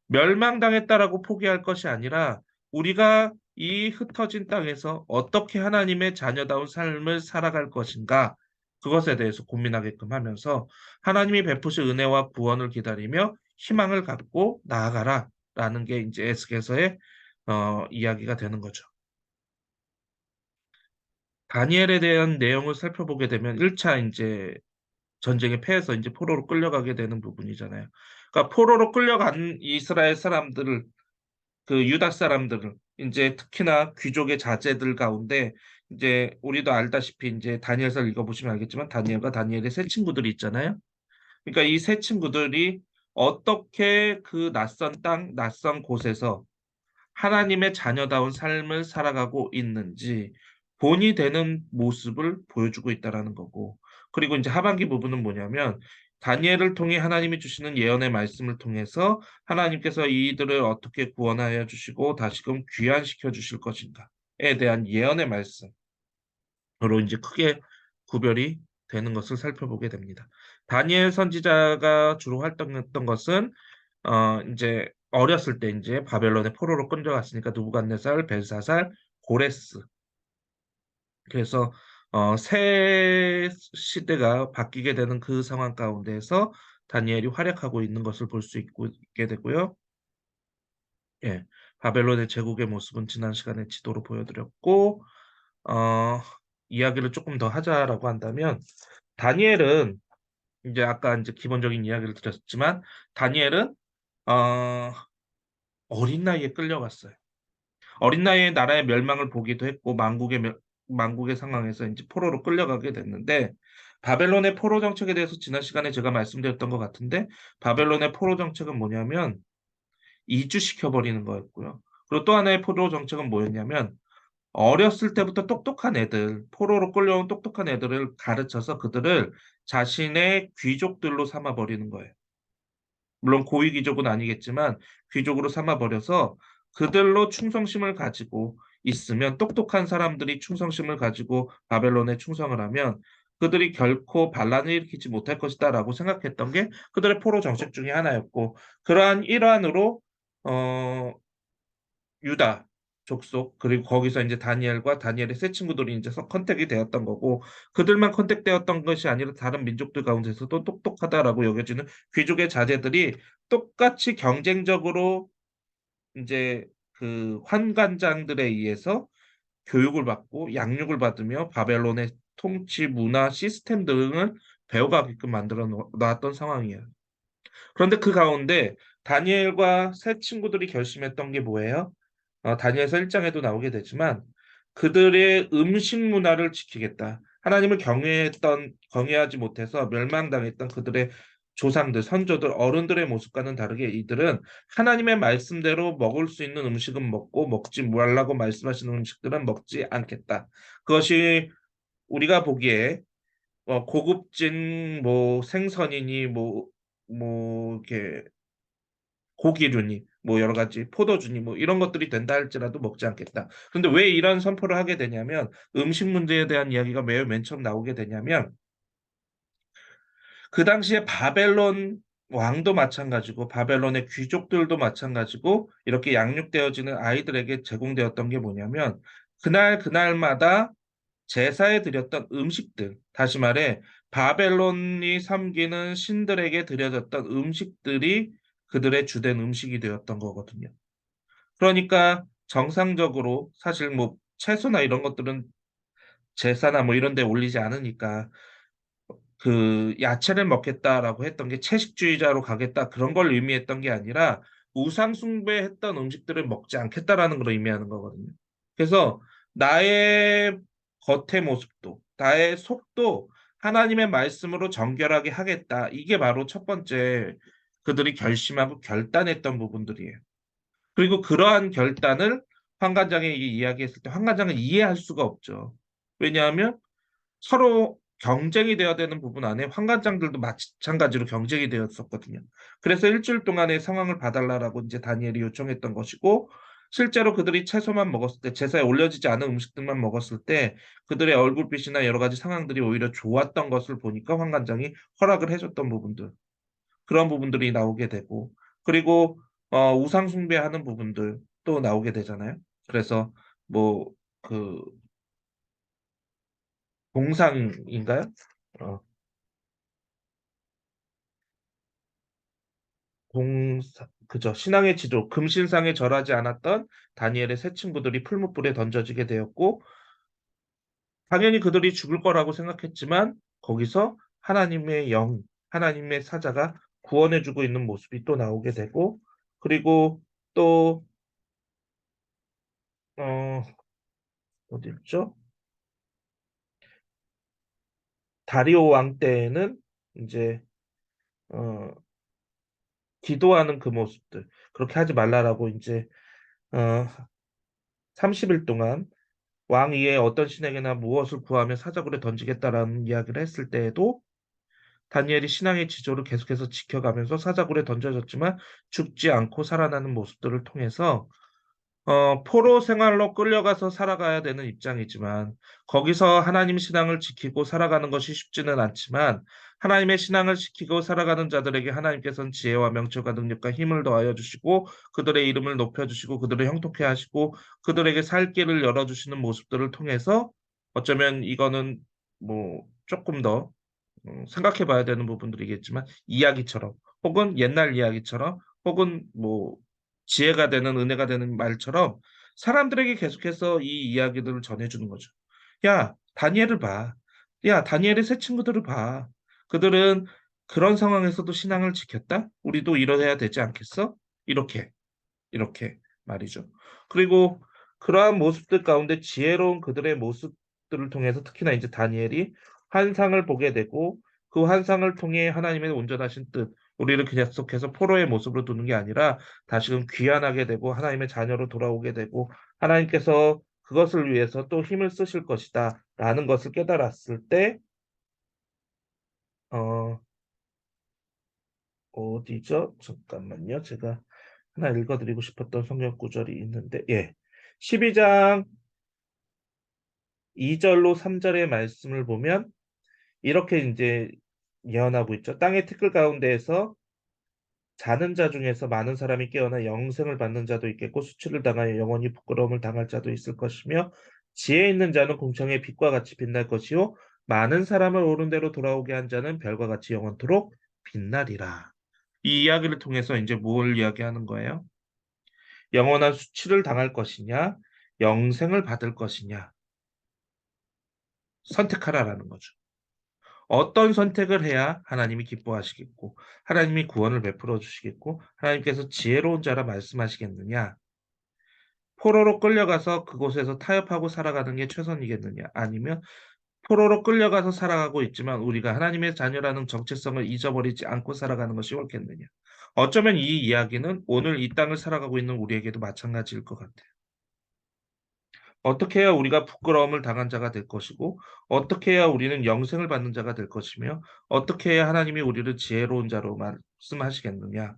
멸망당했다라고 포기할 것이 아니라 우리가 이 흩어진 땅에서 어떻게 하나님의 자녀다운 삶을 살아갈 것인가 그것에 대해서 고민하게끔 하면서 하나님이 베푸실 은혜와 구원을 기다리며 희망을 갖고 나아가라라는 게 이제 에스겔서의 이야기가 되는 거죠. 다니엘에 대한 내용을 살펴보게 되면 1차 이제 전쟁에 패해서 이제 포로로 끌려가게 되는 부분이잖아요. 그러니까 포로로 끌려간 이스라엘 사람들을 그 유다 사람들은 이제 특히나 귀족의 자제들 가운데 이제 우리도 알다시피 이제 다니엘서 읽어보시면 알겠지만 다니엘과 다니엘의 세 친구들이 있잖아요. 그러니까 이 세 친구들이 어떻게 그 낯선 땅, 낯선 곳에서 하나님의 자녀다운 삶을 살아가고 있는지 본이 되는 모습을 보여주고 있다라는 거고. 그리고 이제 하반기 부분은 뭐냐면 다니엘을 통해 하나님이 주시는 예언의 말씀을 통해서 하나님께서 이들을 어떻게 구원하여 주시고 다시금 귀환시켜 주실 것인가에 대한 예언의 말씀으로 이제 크게 구별이 되는 것을 살펴보게 됩니다. 다니엘 선지자가 주로 활동했던 것은 이제 어렸을 때 이제 바벨론의 포로로 끌려갔으니까 느부갓네살, 벨사살, 고레스. 그래서 새 시대가 바뀌게 되는 그 상황 가운데에서 다니엘이 활약하고 있는 것을 볼 수 있게 되고요. 예, 바벨론의 제국의 모습은 지난 시간에 지도로 보여드렸고, 어, 이야기를 조금 더 하자라고 한다면, 다니엘은 이제 아까 이제 기본적인 이야기를 드렸지만, 다니엘은 어, 어린 나이에 끌려갔어요. 어린 나이에 나라의 멸망을 보기도 했고, 망국의 상황에서 이제 포로로 끌려가게 됐는데, 바벨론의 포로 정책에 대해서 지난 시간에 제가 말씀드렸던 것 같은데, 바벨론의 포로 정책은 뭐냐면 이주시켜버리는 거였고요. 그리고 또 하나의 포로 정책은 뭐였냐면 어렸을 때부터 똑똑한 애들, 포로로 끌려온 똑똑한 애들을 가르쳐서 그들을 자신의 귀족들로 삼아버리는 거예요. 물론 고위 귀족은 아니겠지만 귀족으로 삼아버려서 그들로 충성심을 가지고 있으면 똑똑한 사람들이 충성심을 가지고 바벨론에 충성을 하면 그들이 결코 반란을 일으키지 못할 것이다라고 생각했던 게 그들의 포로 정책 중에 하나였고 그러한 일환으로 어, 유다 족속 그리고 거기서 이제 다니엘과 다니엘의 세 친구들이 이제 컨택이 되었던 거고 그들만 컨택되었던 것이 아니라 다른 민족들 가운데서도 똑똑하다라고 여겨지는 귀족의 자제들이 똑같이 경쟁적으로 이제 그 환관장들에 의해서 교육을 받고 양육을 받으며 바벨론의 통치 문화 시스템 등을 배워가게끔 만들어 놨던 상황이에요. 그런데 그 가운데 다니엘과 세 친구들이 결심했던 게 뭐예요? 다니엘서 1장에도 나오게 되지만 그들의 음식 문화를 지키겠다. 하나님을 경외하지 못해서 멸망당했던 그들의 조상들, 선조들, 어른들의 모습과는 다르게 이들은 하나님의 말씀대로 먹을 수 있는 음식은 먹고 먹지 말라고 말씀하시는 음식들은 먹지 않겠다. 그것이 우리가 보기에 고급진 뭐 생선이니 뭐 이렇게 고기류니 뭐 여러 가지 포도주니 뭐 이런 것들이 된다 할지라도 먹지 않겠다. 그런데 왜 이런 선포를 하게 되냐면 음식 문제에 대한 이야기가 매우 맨 처음 나오게 되냐면 그 당시에 바벨론 왕도 마찬가지고 바벨론의 귀족들도 마찬가지고 이렇게 양육되어지는 아이들에게 제공되었던 게 뭐냐면 그날마다 제사에 드렸던 음식들, 다시 말해 바벨론이 섬기는 신들에게 드려졌던 음식들이 그들의 주된 음식이 되었던 거거든요. 그러니까 정상적으로 사실 뭐 채소나 이런 것들은 제사나 뭐 이런 데 올리지 않으니까 그 야채를 먹겠다라고 했던 게 채식주의자로 가겠다 그런 걸 의미했던 게 아니라 우상 숭배했던 음식들을 먹지 않겠다라는 걸 의미하는 거거든요. 그래서 나의 겉의 모습도 나의 속도 하나님의 말씀으로 정결하게 하겠다. 이게 바로 첫 번째 그들이 결심하고 결단했던 부분들이에요. 그리고 그러한 결단을 환관장에 이야기했을 때 환관장은 이해할 수가 없죠. 왜냐하면 서로 경쟁이 되어야 되는 부분 안에 환관장들도 마찬가지로 경쟁이 되었었거든요. 그래서 일주일 동안의 상황을 봐달라라고 이제 다니엘이 요청했던 것이고 실제로 그들이 채소만 먹었을 때 제사에 올려지지 않은 음식들만 먹었을 때 그들의 얼굴빛이나 여러 가지 상황들이 오히려 좋았던 것을 보니까 환관장이 허락을 해줬던 부분들 그런 부분들이 나오게 되고 그리고 우상 숭배하는 부분들 또 나오게 되잖아요. 그래서 뭐그 동상인가요? 어, 그죠. 신앙의 지도, 금신상에 절하지 않았던 다니엘의 세 친구들이 풀무불에 던져지게 되었고, 당연히 그들이 죽을 거라고 생각했지만, 거기서 하나님의 영, 하나님의 사자가 구원해주고 있는 모습이 또 나오게 되고, 그리고 또, 어, 어디 있죠? 다리오 왕 때에는 이제, 어, 기도하는 그 모습들, 그렇게 하지 말라라고 이제, 어, 30일 동안 왕 위에 어떤 신에게나 무엇을 구하며 사자굴에 던지겠다라는 이야기를 했을 때에도 다니엘이 신앙의 지조를 계속해서 지켜가면서 사자굴에 던져졌지만 죽지 않고 살아나는 모습들을 통해서 포로 생활로 끌려가서 살아가야 되는 입장이지만, 거기서 하나님 신앙을 지키고 살아가는 것이 쉽지는 않지만, 하나님의 신앙을 지키고 살아가는 자들에게 하나님께서는 지혜와 명철과 능력과 힘을 더하여 주시고, 그들의 이름을 높여주시고, 그들을 형통케 하시고, 그들에게 살 길을 열어주시는 모습들을 통해서, 어쩌면 이거는 뭐, 조금 더 생각해 봐야 되는 부분들이겠지만, 이야기처럼, 혹은 옛날 이야기처럼, 혹은 뭐, 지혜가 되는, 은혜가 되는 말처럼 사람들에게 계속해서 이 이야기들을 전해주는 거죠. 야, 다니엘을 봐. 야, 다니엘의 새 친구들을 봐. 그들은 그런 상황에서도 신앙을 지켰다? 우리도 이러해야 되지 않겠어? 이렇게, 이렇게 말이죠. 그리고 그러한 모습들 가운데 지혜로운 그들의 모습들을 통해서 특히나 이제 다니엘이 환상을 보게 되고 그 환상을 통해 하나님의 온전하신 뜻, 우리를 계속해서 포로의 모습으로 두는 게 아니라 다시금 귀환하게 되고 하나님의 자녀로 돌아오게 되고 하나님께서 그것을 위해서 또 힘을 쓰실 것이다 라는 것을 깨달았을 때 어, 어디죠? 잠깐만요. 제가 하나 읽어드리고 싶었던 성경 구절이 있는데, 예. 12장 2절로 3절의 말씀을 보면 이렇게 이제 예언하고 있죠. 땅의 티끌 가운데에서 자는 자 중에서 많은 사람이 깨어나 영생을 받는 자도 있겠고 수치를 당하여 영원히 부끄러움을 당할 자도 있을 것이며 지혜 있는 자는 공창의 빛과 같이 빛날 것이요 많은 사람을 옳은 대로 돌아오게 한 자는 별과 같이 영원토록 빛나리라. 이 이야기를 통해서 이제 뭘 이야기하는 거예요? 영원한 수치를 당할 것이냐, 영생을 받을 것이냐, 선택하라라는 거죠. 어떤 선택을 해야 하나님이 기뻐하시겠고, 하나님이 구원을 베풀어 주시겠고, 하나님께서 지혜로운 자라 말씀하시겠느냐, 포로로 끌려가서 그곳에서 타협하고 살아가는 게 최선이겠느냐, 아니면 포로로 끌려가서 살아가고 있지만 우리가 하나님의 자녀라는 정체성을 잊어버리지 않고 살아가는 것이 옳겠느냐. 어쩌면 이 이야기는 오늘 이 땅을 살아가고 있는 우리에게도 마찬가지일 것 같아요. 어떻게 해야 우리가 부끄러움을 당한 자가 될 것이고, 어떻게 해야 우리는 영생을 받는 자가 될 것이며, 어떻게 해야 하나님이 우리를 지혜로운 자로 말씀하시겠느냐.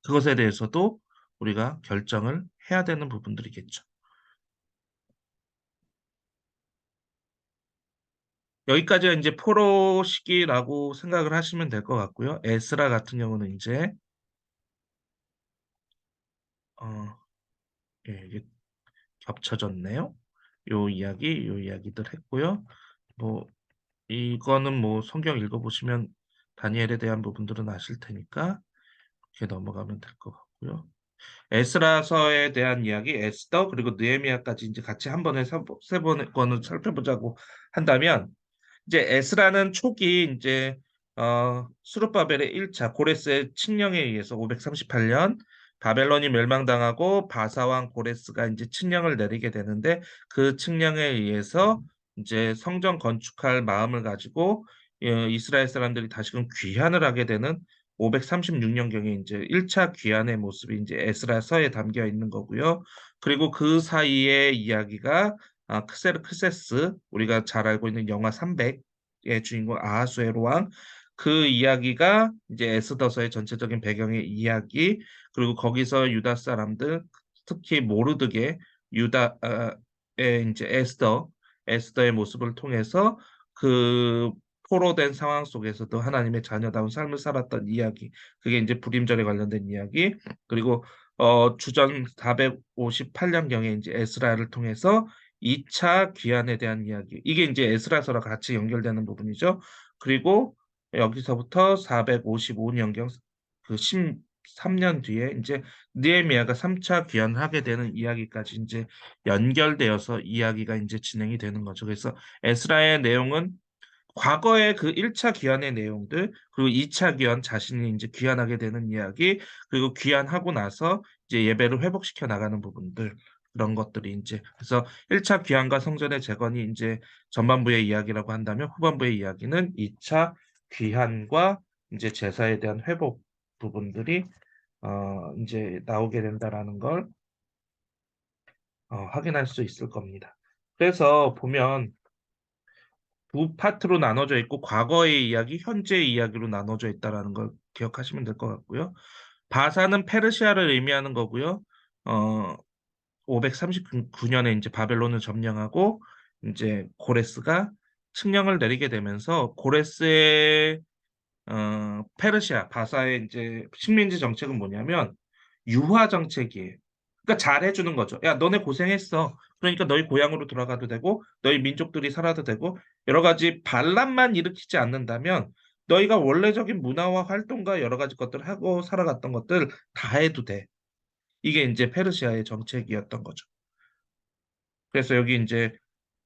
그것에 대해서도 우리가 결정을 해야 되는 부분들이겠죠. 여기까지가 이제 포로 시기라고 생각을 하시면 될 것 같고요. 에스라 같은 경우는 이제, 어, 예, 이게 겹쳐졌네요. 요 이야기들 했고요. 뭐, 이거는 뭐 성경 읽어보시면 다니엘에 대한 부분들은 아실 테니까 이렇게 넘어가면 될 것 같고요. 에스라서에 대한 이야기, 에스더 그리고 느헤미야까지 이제 같이 한 번에 세 번을 살펴보자고 한다면 이제 에스라는 초기 이제 수르바벨의 1차 고레스의 칙령에 의해서 538년 바벨론이 멸망당하고 바사왕 고레스가 이제 칙령을 내리게 되는데 그 칙령에 의해서 이제 성전 건축할 마음을 가지고 이스라엘 사람들이 다시금 귀환을 하게 되는 536년경에 이제 1차 귀환의 모습이 이제 에스라서에 담겨 있는 거고요. 그리고 그 사이의 이야기가 크세스 우리가 잘 알고 있는 영화 300의 주인공 아하수에로 왕 그 이야기가 이제 에스더서의 전체적인 배경의 이야기 그리고 거기서 유다 사람들 특히 모르드게 유다의 이제 에스더의 모습을 통해서 그 포로된 상황 속에서도 하나님의 자녀다운 삶을 살았던 이야기 그게 이제 불임절에 관련된 이야기 그리고 주전 458년경에 이제 에스라를 통해서 2차 귀환에 대한 이야기. 이게 이제 에스라서랑 같이 연결되는 부분이죠. 그리고 여기서부터 455년경 그 13년 뒤에 이제 느헤미야가 3차 귀환하게 되는 이야기까지 이제 연결되어서 이야기가 이제 진행이 되는 거죠. 그래서 에스라의 내용은 과거의 그 1차 귀환의 내용들, 그리고 2차 귀환 자신이 이제 귀환하게 되는 이야기, 그리고 귀환하고 나서 이제 예배를 회복시켜 나가는 부분들, 그런 것들이 이제, 그래서 1차 귀환과 성전의 재건이 이제 전반부의 이야기라고 한다면 후반부의 이야기는 2차 귀환과 이제 제사에 대한 회복 부분들이, 이제 나오게 된다라는 걸, 확인할 수 있을 겁니다. 그래서 보면 두 파트로 나눠져 있고 과거의 이야기, 현재의 이야기로 나눠져 있다라는 걸 기억하시면 될 것 같고요. 바사는 페르시아를 의미하는 거고요. 어, 539년에 이제 바벨론을 점령하고 이제 고레스가 칙령을 내리게 되면서 고레스의 페르시아 바사의 이제 식민지 정책은 뭐냐면 유화 정책이에요. 그러니까 잘해주는 거죠. 야, 너네 고생했어. 그러니까 너희 고향으로 돌아가도 되고, 너희 민족들이 살아도 되고, 여러 가지 반란만 일으키지 않는다면, 너희가 원래적인 문화와 활동과 여러 가지 것들을 하고 살아갔던 것들 다 해도 돼. 이게 이제 페르시아의 정책이었던 거죠. 그래서 여기 이제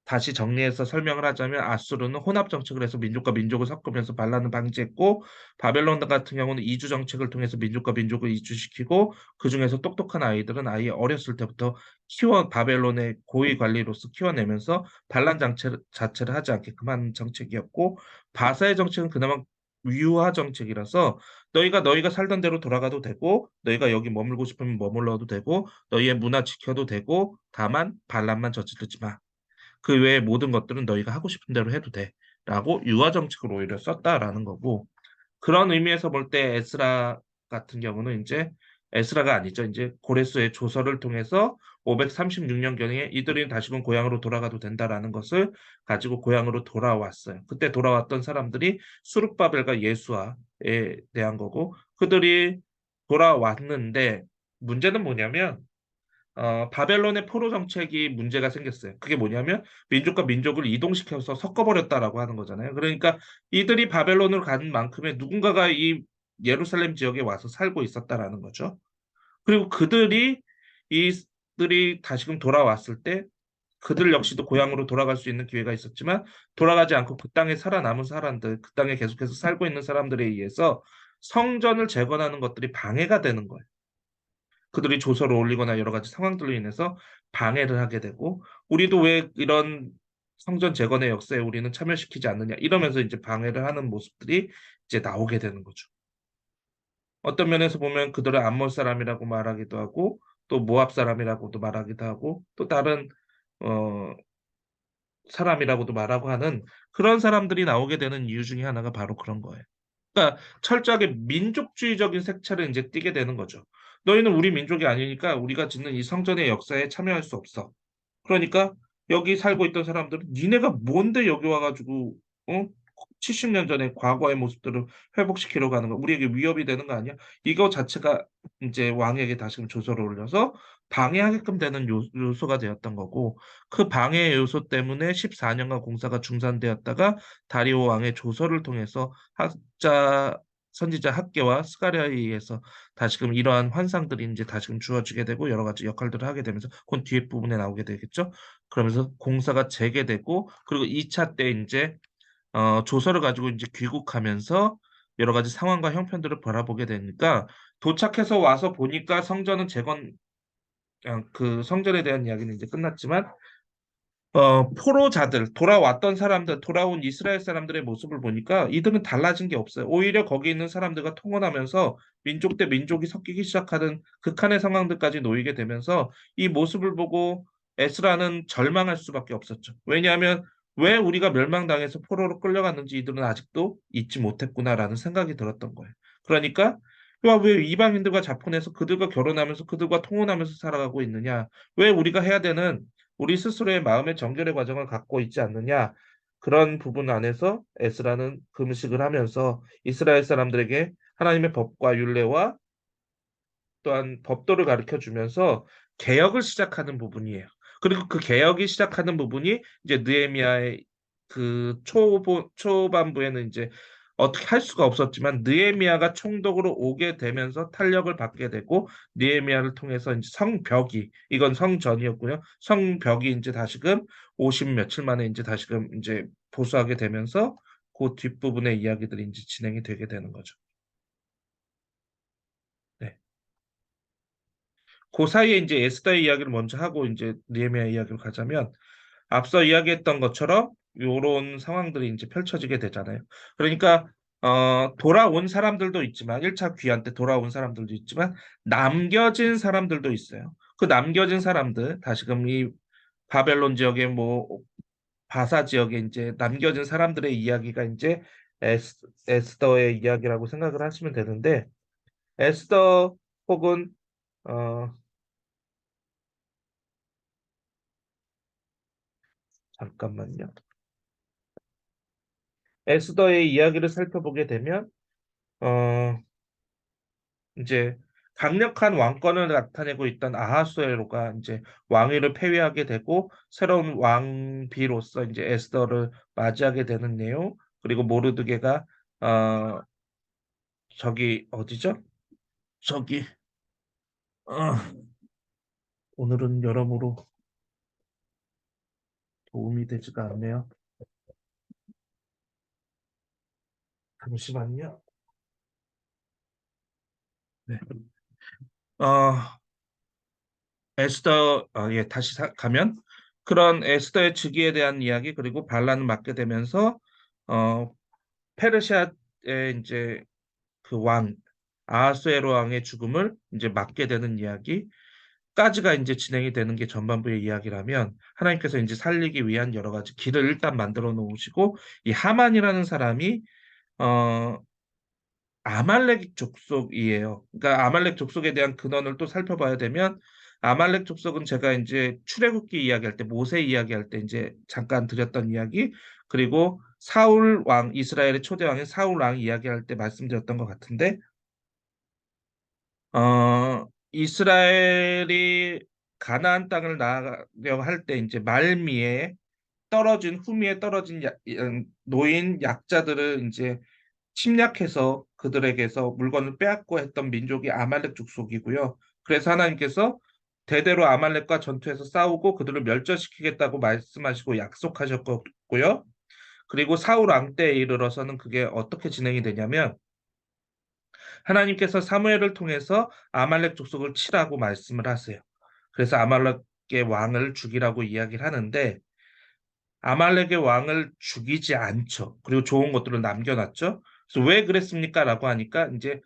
다시 정리해서 설명을 하자면 아수르는 혼합 정책을 해서 민족과 민족을 섞으면서 반란을 방지했고 바벨론 같은 경우는 이주 정책을 통해서 민족과 민족을 이주시키고 그중에서 똑똑한 아이들은 아예 어렸을 때부터 키워 바벨론의 고위 관리로서 키워내면서 반란 자체를 하지 않게끔 하는 정책이었고 바사의 정책은 그나마 유화 정책이라서 너희가 살던 대로 돌아가도 되고 너희가 여기 머물고 싶으면 머물러도 되고 너희의 문화 지켜도 되고 다만 반란만 저지르지 마. 그 외의 모든 것들은 너희가 하고 싶은 대로 해도 돼. 라고 유화 정책을 오히려 썼다라는 거고 그런 의미에서 볼 때 에스라 같은 경우는 이제 에스라가 아니죠. 이제 고레스의 조서를 통해서 536년경에 이들이 다시금 고향으로 돌아가도 된다라는 것을 가지고 고향으로 돌아왔어요. 그때 돌아왔던 사람들이 수룹바벨과 예수아에 대한 거고 그들이 돌아왔는데 문제는 뭐냐면 바벨론의 포로 정책이 문제가 생겼어요. 그게 뭐냐면 민족과 민족을 이동시켜서 섞어버렸다라고 하는 거잖아요. 그러니까 이들이 바벨론을 간 만큼의 누군가가 이 예루살렘 지역에 와서 살고 있었다라는 거죠. 그리고 이들이 다시금 돌아왔을 때 그들 역시도 고향으로 돌아갈 수 있는 기회가 있었지만 돌아가지 않고 그 땅에 살아남은 사람들, 그 땅에 계속해서 살고 있는 사람들에 의해서 성전을 재건하는 것들이 방해가 되는 거예요. 그들이 조서를 올리거나 여러 가지 상황들로 인해서 방해를 하게 되고 우리도 왜 이런 성전 재건의 역사에 우리는 참여시키지 않느냐 이러면서 이제 방해를 하는 모습들이 이제 나오게 되는 거죠. 어떤 면에서 보면 그들은 암몬 사람이라고 말하기도 하고 또 모압 사람이라고도 말하기도 하고 또 다른 어 사람이라고도 말하고 하는 그런 사람들이 나오게 되는 이유 중에 하나가 바로 그런 거예요. 그러니까 철저하게 민족주의적인 색채를 이제 띠게 되는 거죠. 너희는 우리 민족이 아니니까 우리가 짓는 이 성전의 역사에 참여할 수 없어. 그러니까 여기 살고 있던 사람들은 니네가 뭔데 여기 와가지고 어? 70년 전에 과거의 모습들을 회복시키려고 하는 거 우리에게 위협이 되는 거 아니야? 이거 자체가 이제 왕에게 다시금 조서를 올려서 방해하게끔 되는 요소가 되었던 거고 그 방해 요소 때문에 14년간 공사가 중단되었다가 다리오 왕의 조서를 통해서 학자 선지자 학계와 스가랴에 의해서 다시금 이러한 환상들이 이제 다시금 주어지게 되고 여러 가지 역할들을 하게 되면서 그 뒤에 부분에 나오게 되겠죠. 그러면서 공사가 재개되고 그리고 2차 때 이제 조서를 가지고 이제 귀국하면서 여러 가지 상황과 형편들을 바라보게 되니까 도착해서 와서 보니까 성전은 그 성전에 대한 이야기는 이제 끝났지만 포로자들, 돌아왔던 사람들, 돌아온 이스라엘 사람들의 모습을 보니까 이들은 달라진 게 없어요. 오히려 거기 있는 사람들과 통혼하면서 민족 대 민족이 섞이기 시작하는 극한의 상황들까지 놓이게 되면서 이 모습을 보고 에스라는 절망할 수밖에 없었죠. 왜냐하면 왜 우리가 멸망당해서 포로로 끌려갔는지 이들은 아직도 잊지 못했구나라는 생각이 들었던 거예요. 그러니까 왜 이방인들과 자폰해서 그들과 결혼하면서 그들과 통혼하면서 살아가고 있느냐? 왜 우리가 해야 되는 우리 스스로의 마음의 정결의 과정을 갖고 있지 않느냐. 그런 부분 안에서 에스라는 금식을 하면서 이스라엘 사람들에게 하나님의 법과 율례와 또한 법도를 가르쳐 주면서 개혁을 시작하는 부분이에요. 그리고 그 개혁이 시작하는 부분이 이제 느헤미야의 그 초반부에는 이제 어떻게 할 수가 없었지만 느헤미야가 총독으로 오게 되면서 탄력을 받게 되고 느헤미야를 통해서 이제 성벽이 이건 성전이었고요. 성벽이 이제 다시금 50 며칠 만에 이제 다시금 이제 보수하게 되면서 그 뒷부분의 이야기들이 이제 진행이 되게 되는 거죠. 네. 그 사이에 이제 에스더의 이야기를 먼저 하고 이제 느헤미야 이야기로 가자면 앞서 이야기했던 것처럼 요런 상황들이 이제 펼쳐지게 되잖아요. 그러니까 돌아온 사람들도 있지만 1차 귀환 때 돌아온 사람들도 있지만 남겨진 사람들도 있어요. 그 남겨진 사람들 다시금 이 바벨론 지역의 뭐 바사 지역에 이제 남겨진 사람들의 이야기가 이제 에스더의 이야기라고 생각을 하시면 되는데 에스더 혹은 어 잠깐만요. 에스더의 이야기를 살펴보게 되면 어 이제 강력한 왕권을 나타내고 있던 아하수에로가 이제 왕위를 폐위하게 되고 새로운 왕비로서 이제 에스더를 맞이하게 되는 내용. 그리고 모르드게가 어 저기 어디죠? 저기 어, 오늘은 여러모로 도움이 되지가 않네요. 잠시만요. 네. 어, 예, 다시 가면 그런 에스더의 즉위에 대한 이야기 그리고 반란을 맡게 되면서 어, 페르시아의 이제 그 왕, 아하수에로 왕의 죽음을 이제 맡게 되는 이야기까지가 이제 진행이 되는 게 전반부의 이야기라면 하나님께서 이제 살리기 위한 여러 가지 길을 일단 만들어 놓으시고 이 하만이라는 사람이 어, 아말렉 족속이에요. 그러니까 아말렉 족속에 대한 근원을 또 살펴봐야 되면 아말렉 족속은 제가 이제 출애굽기 이야기할 때 모세 이야기할 때 이제 잠깐 드렸던 이야기 그리고 사울 왕 이스라엘의 초대 왕인 사울 왕 이야기할 때 말씀드렸던 것 같은데 이스라엘이 가나안 땅을 나가려 할 때 이제 말미에 떨어진 후미에 떨어진 노인 약자들을 이제 침략해서 그들에게서 물건을 빼앗고 했던 민족이 아말렉 족속이고요. 그래서 하나님께서 대대로 아말렉과 전투해서 싸우고 그들을 멸절시키겠다고 말씀하시고 약속하셨고요. 그리고 사울 왕 때에 이르러서는 그게 어떻게 진행이 되냐면 하나님께서 사무엘을 통해서 아말렉 족속을 치라고 말씀을 하세요. 그래서 아말렉의 왕을 죽이라고 이야기를 하는데 아말렉의 왕을 죽이지 않죠. 그리고 좋은 것들을 남겨놨죠. 그래서 왜 그랬습니까? 라고 하니까 이제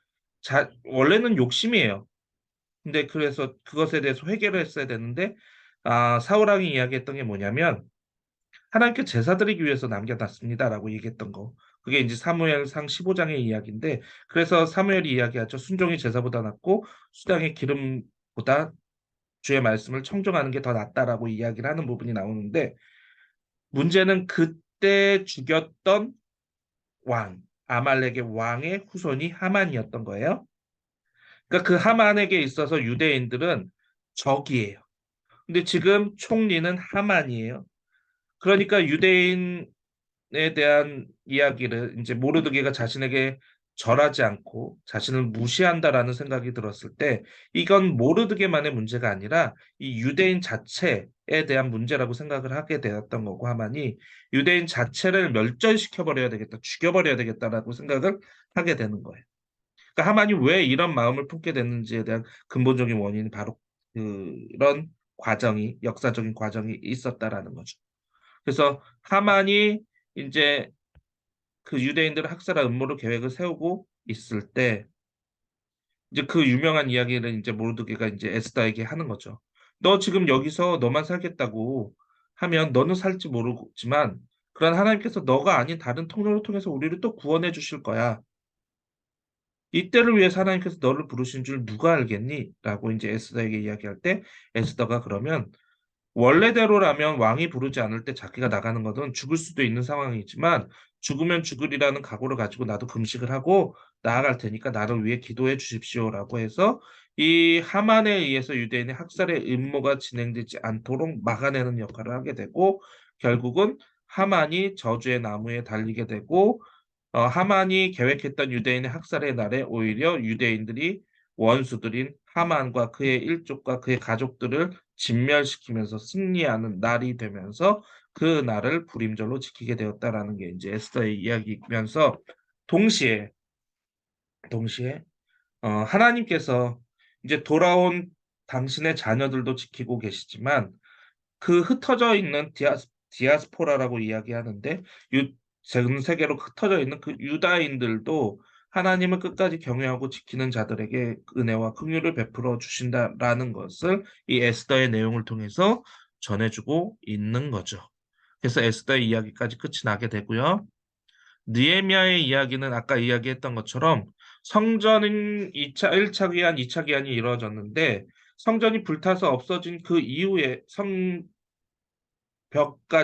원래는 욕심이에요. 근데 그래서 그것에 대해서 회개를 했어야 되는데 사울왕이 이야기했던 게 뭐냐면 하나님께 제사 드리기 위해서 남겨놨습니다라고 얘기했던 거. 그게 이제 사무엘상 15장의 이야기인데 그래서 사무엘이 이야기하죠. 순종이 제사보다 낫고 수당의 기름보다 주의 말씀을 청종하는 게 더 낫다라고 이야기를 하는 부분이 나오는데 문제는 그때 죽였던 왕, 아말렉의 왕의 후손이 하만이었던 거예요. 그러니까 그 하만에게 있어서 유대인들은 적이에요. 근데 지금 총리는 하만이에요. 그러니까 유대인에 대한 이야기를 이제 모르드게가 자신에게 절하지 않고 자신을 무시한다라는 생각이 들었을 때 이건 모르드게만의 문제가 아니라 이 유대인 자체에 대한 문제라고 생각을 하게 되었던 거고 하만이 유대인 자체를 멸절시켜 버려야 되겠다, 죽여버려야 되겠다라고 생각을 하게 되는 거예요. 그러니까 하만이 왜 이런 마음을 품게 됐는지에 대한 근본적인 원인이 바로 그런 과정이 역사적인 과정이 있었다라는 거죠. 그래서 하만이 이제 그 유대인들을 학살할 음모를 계획을 세우고 있을 때 이제 그 유명한 이야기를 이제 모르드게가 이제 에스더에게 하는 거죠. 너 지금 여기서 너만 살겠다고 하면 너는 살지 모르지만 그런 하나님께서 너가 아닌 다른 통로를 통해서 우리를 또 구원해 주실 거야. 이때를 위해서 하나님께서 너를 부르신 줄 누가 알겠니? 라고 이제 에스더에게 이야기할 때 에스더가 그러면 원래대로라면 왕이 부르지 않을 때 자기가 나가는 것은 죽을 수도 있는 상황이지만 죽으면 죽으리라는 각오를 가지고 나도 금식을 하고 나아갈 테니까 나를 위해 기도해 주십시오라고 해서 이 하만에 의해서 유대인의 학살의 음모가 진행되지 않도록 막아내는 역할을 하게 되고 결국은 하만이 저주의 나무에 달리게 되고 하만이 계획했던 유대인의 학살의 날에 오히려 유대인들이 원수들인 하만과 그의 일족과 그의 가족들을 진멸시키면서 승리하는 날이 되면서 그 날을 불임절로 지키게 되었다라는 게 이제 에스더의 이야기면서 동시에 동시에 하나님께서 이제 돌아온 당신의 자녀들도 지키고 계시지만 그 흩어져 있는 디아스포라라고 이야기하는데 전 세계로 흩어져 있는 그 유다인들도 하나님을 끝까지 경외하고 지키는 자들에게 은혜와 긍휼을 베풀어 주신다라는 것을 이 에스더의 내용을 통해서 전해주고 있는 거죠. 그래서 에스더의 이야기까지 끝이 나게 되고요. 느헤미야의 이야기는 아까 이야기했던 것처럼 성전은 1차 기한, 2차 기한이 이루어졌는데 성전이 불타서 없어진 그 이후에